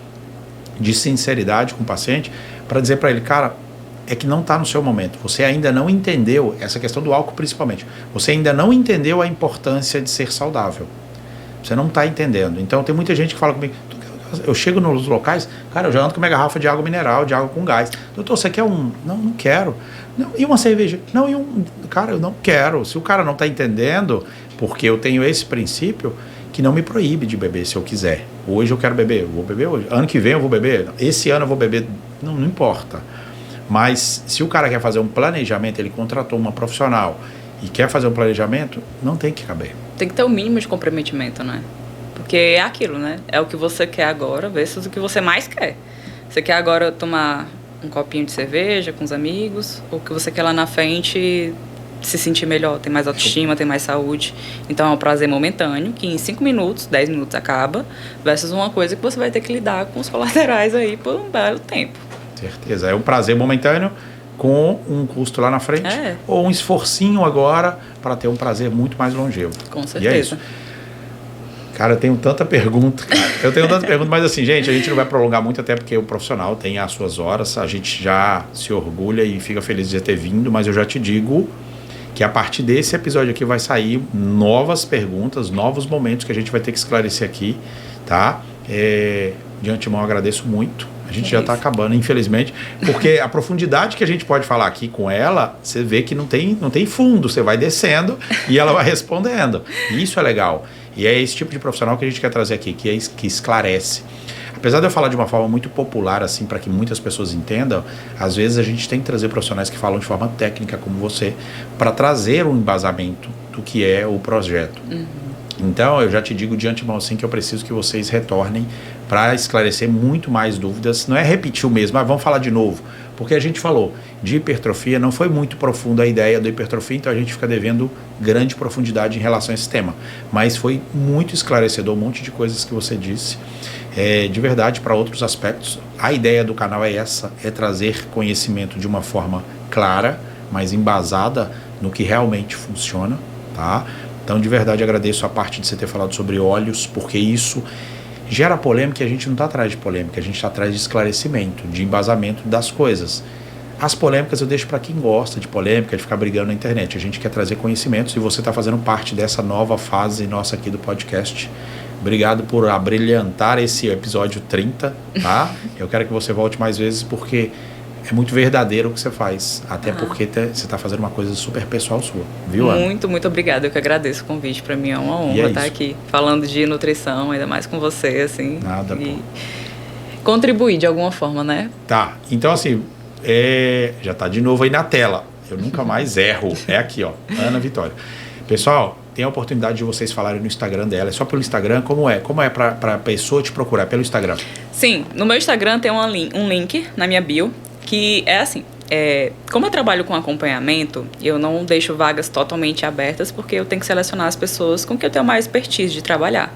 de sinceridade com o paciente, para dizer para ele, cara, é que não está no seu momento. Você ainda não entendeu, essa questão do álcool principalmente, você ainda não entendeu a importância de ser saudável. Você não está entendendo. Então tem muita gente que fala comigo, eu chego nos locais, cara, eu já ando com minha garrafa de água mineral, de água com gás. Doutor, você quer um? Não quero. Não, e uma cerveja? Não, e um? Cara, eu não quero. Se o cara não está entendendo, porque eu tenho esse princípio que não me proíbe de beber se eu quiser. Hoje eu quero beber, eu vou beber hoje. Ano que vem eu vou beber, esse ano eu vou beber, não importa. Mas se o cara quer fazer um planejamento, ele contratou uma profissional e quer fazer um planejamento, não tem que caber. Tem que ter o mínimo de comprometimento, né? Porque é aquilo, né? É o que você quer agora versus o que você mais quer. Você quer agora tomar um copinho de cerveja com os amigos, ou que você quer lá na frente se sentir melhor, ter mais autoestima, ter mais saúde. Então é um prazer momentâneo, que em 5 minutos, 10 minutos acaba, versus uma coisa que você vai ter que lidar com os colaterais aí por um belo tempo. Certeza. É um prazer momentâneo com um custo lá na frente, ou um esforcinho agora para ter um prazer muito mais longevo. Com certeza. E é isso. Cara, eu tenho tanta pergunta. Mas assim, gente, a gente não vai prolongar muito, até porque o profissional tem as suas horas, a gente já se orgulha e fica feliz de ter vindo, mas eu já te digo que a partir desse episódio aqui vai sair novas perguntas, novos momentos que a gente vai ter que esclarecer aqui, tá? De antemão, agradeço muito. A gente já está acabando, infelizmente, porque a profundidade que a gente pode falar aqui com ela, você vê que não tem fundo, você vai descendo e ela vai respondendo. E isso é legal. E é esse tipo de profissional que a gente quer trazer aqui, que esclarece. Apesar de eu falar de uma forma muito popular, assim, para que muitas pessoas entendam, às vezes a gente tem que trazer profissionais que falam de forma técnica, como você, para trazer um embasamento do que é o projeto. Uhum. Então, eu já te digo de antemão assim que eu preciso que vocês retornem para esclarecer muito mais dúvidas. Não é repetir o mesmo, mas vamos falar de novo. Porque a gente falou de hipertrofia, não foi muito profunda a ideia da hipertrofia, então a gente fica devendo grande profundidade em relação a esse tema. Mas foi muito esclarecedor, um monte de coisas que você disse. De verdade, para outros aspectos, a ideia do canal é essa, é trazer conhecimento de uma forma clara, mas embasada no que realmente funciona, tá? Então, de verdade, agradeço a parte de você ter falado sobre óleos, porque isso gera polêmica e a gente não está atrás de polêmica, a gente está atrás de esclarecimento, de embasamento das coisas. As polêmicas eu deixo para quem gosta de polêmica, de ficar brigando na internet. A gente quer trazer conhecimentos e você está fazendo parte dessa nova fase nossa aqui do podcast. Obrigado por abrilhantar esse episódio 30, tá? Eu quero que você volte mais vezes porque é muito verdadeiro o que você faz, até porque você está fazendo uma coisa super pessoal sua, viu, Ana? Muito obrigada, eu que agradeço o convite, para mim é uma honra estar aqui falando de nutrição, ainda mais com você, assim. Nada, e contribuir de alguma forma, né? Tá, então assim, já tá de novo aí na tela, eu nunca mais erro, é aqui, ó, Ana Vitória. Pessoal, tem a oportunidade de vocês falarem no Instagram dela, é só pelo Instagram, como é para a pessoa te procurar, pelo Instagram? Sim, no meu Instagram tem um link na minha bio, que é assim, como eu trabalho com acompanhamento, eu não deixo vagas totalmente abertas, porque eu tenho que selecionar as pessoas com que eu tenho mais expertise de trabalhar.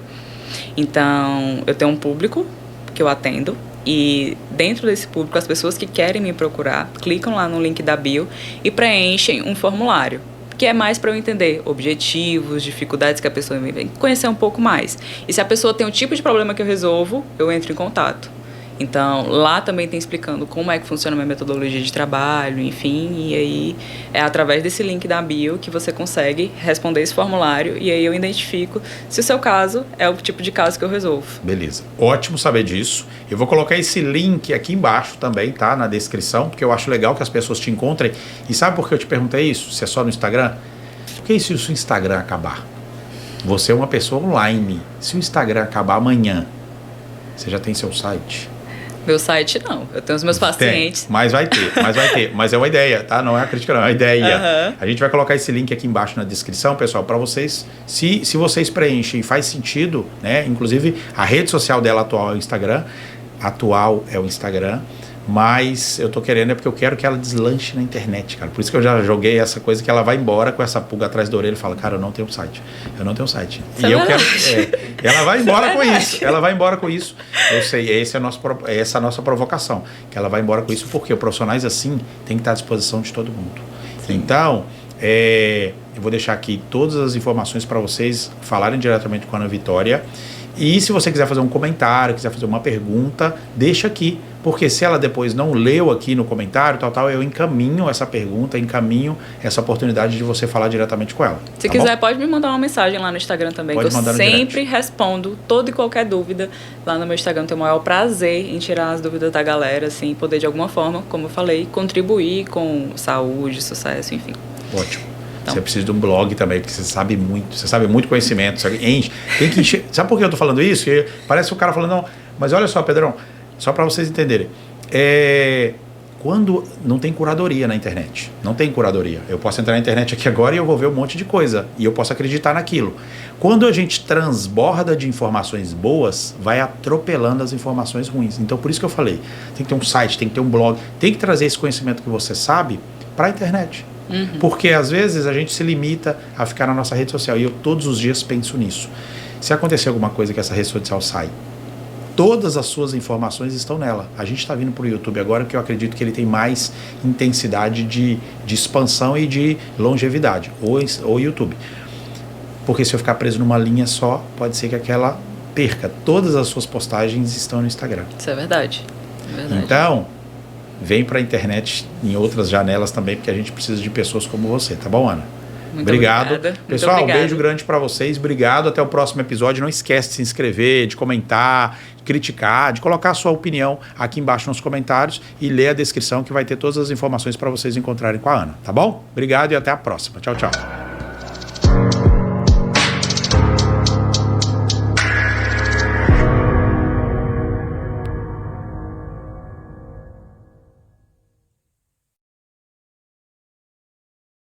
Então, eu tenho um público que eu atendo, E dentro desse público, as pessoas que querem me procurar, clicam lá no link da bio e preenchem um formulário, que é mais para eu entender objetivos, dificuldades que a pessoa vem, conhecer um pouco mais. E se a pessoa tem um tipo de problema que eu resolvo, eu entro em contato. Então, lá também tem explicando como é que funciona a minha metodologia de trabalho, enfim, e aí é através desse link da bio que você consegue responder esse formulário e aí eu identifico se o seu caso é o tipo de caso que eu resolvo. Beleza, ótimo saber disso. Eu vou colocar esse link aqui embaixo também, tá? Na descrição, porque eu acho legal que as pessoas te encontrem. E sabe por que eu te perguntei isso? Se é só no Instagram? Porque se o seu Instagram acabar? Você é uma pessoa online. Se o Instagram acabar amanhã, você já tem seu site? Meu site não, eu tenho os meus pacientes. Tem, mas vai ter. Mas é uma ideia, tá? Não é uma crítica, não, é uma ideia. Uhum. A gente vai colocar esse link aqui embaixo na descrição, pessoal, para vocês, se vocês preenchem e faz sentido, né? Inclusive, a rede social dela atual é o Instagram, mas eu tô querendo porque eu quero que ela deslanche na internet, cara. Por isso que eu já joguei essa coisa que ela vai embora com essa pulga atrás da orelha e fala, cara, eu não tenho site. Isso e é eu quero... verdade. ela vai embora É com verdade. isso. Ela vai embora com isso. Eu sei, essa é a nossa provocação. Que ela vai embora com isso porque profissionais assim têm que estar à disposição de todo mundo. Sim. Então, eu vou deixar aqui todas as informações para vocês falarem diretamente com a Ana Vitória. E se você quiser fazer um comentário, quiser fazer uma pergunta, deixa aqui. Porque se ela depois não leu aqui no comentário, eu encaminho essa pergunta, encaminho essa oportunidade de você falar diretamente com ela. Se tá quiser, bom? pode me mandar uma mensagem lá no Instagram também, Pode que eu mandar no sempre direct. respondo toda e qualquer dúvida lá no meu Instagram. Tenho o maior prazer em tirar as dúvidas da galera, assim, poder de alguma forma, como eu falei, contribuir com saúde, sucesso, enfim. Ótimo. Então. Você precisa de um blog também, porque você sabe muito conhecimento, você enche, tem que encher. Sabe por que eu tô falando isso? Porque parece o cara falando, não, mas olha só, Pedrão, só para vocês entenderem, quando não tem curadoria na internet, não tem curadoria, eu posso entrar na internet aqui agora e eu vou ver um monte de coisa, e eu posso acreditar naquilo. Quando a gente transborda de informações boas, vai atropelando as informações ruins. Então, por isso que eu falei, tem que ter um site, tem que ter um blog, tem que trazer esse conhecimento que você sabe para a internet. Uhum. Porque às vezes a gente se limita a ficar na nossa rede social, e eu todos os dias penso nisso. Se acontecer alguma coisa que essa rede social sai, todas as suas informações estão nela. A gente está vindo para o YouTube agora, que eu acredito que ele tem mais intensidade de expansão e de longevidade, ou YouTube. Porque se eu ficar preso numa linha só, pode ser que aquela perca. Todas as suas postagens estão no Instagram. Isso é verdade. É verdade. Então, vem para a internet em outras janelas também, porque a gente precisa de pessoas como você, tá bom, Ana? Muito Obrigado. obrigada. Pessoal, Muito um beijo obrigada. grande para vocês. Obrigado. Até o próximo episódio. Não esquece de se inscrever, de comentar, de criticar, de colocar a sua opinião aqui embaixo nos comentários e ler a descrição que vai ter todas as informações para vocês encontrarem com a Ana, tá bom? Obrigado e até a próxima. Tchau, tchau.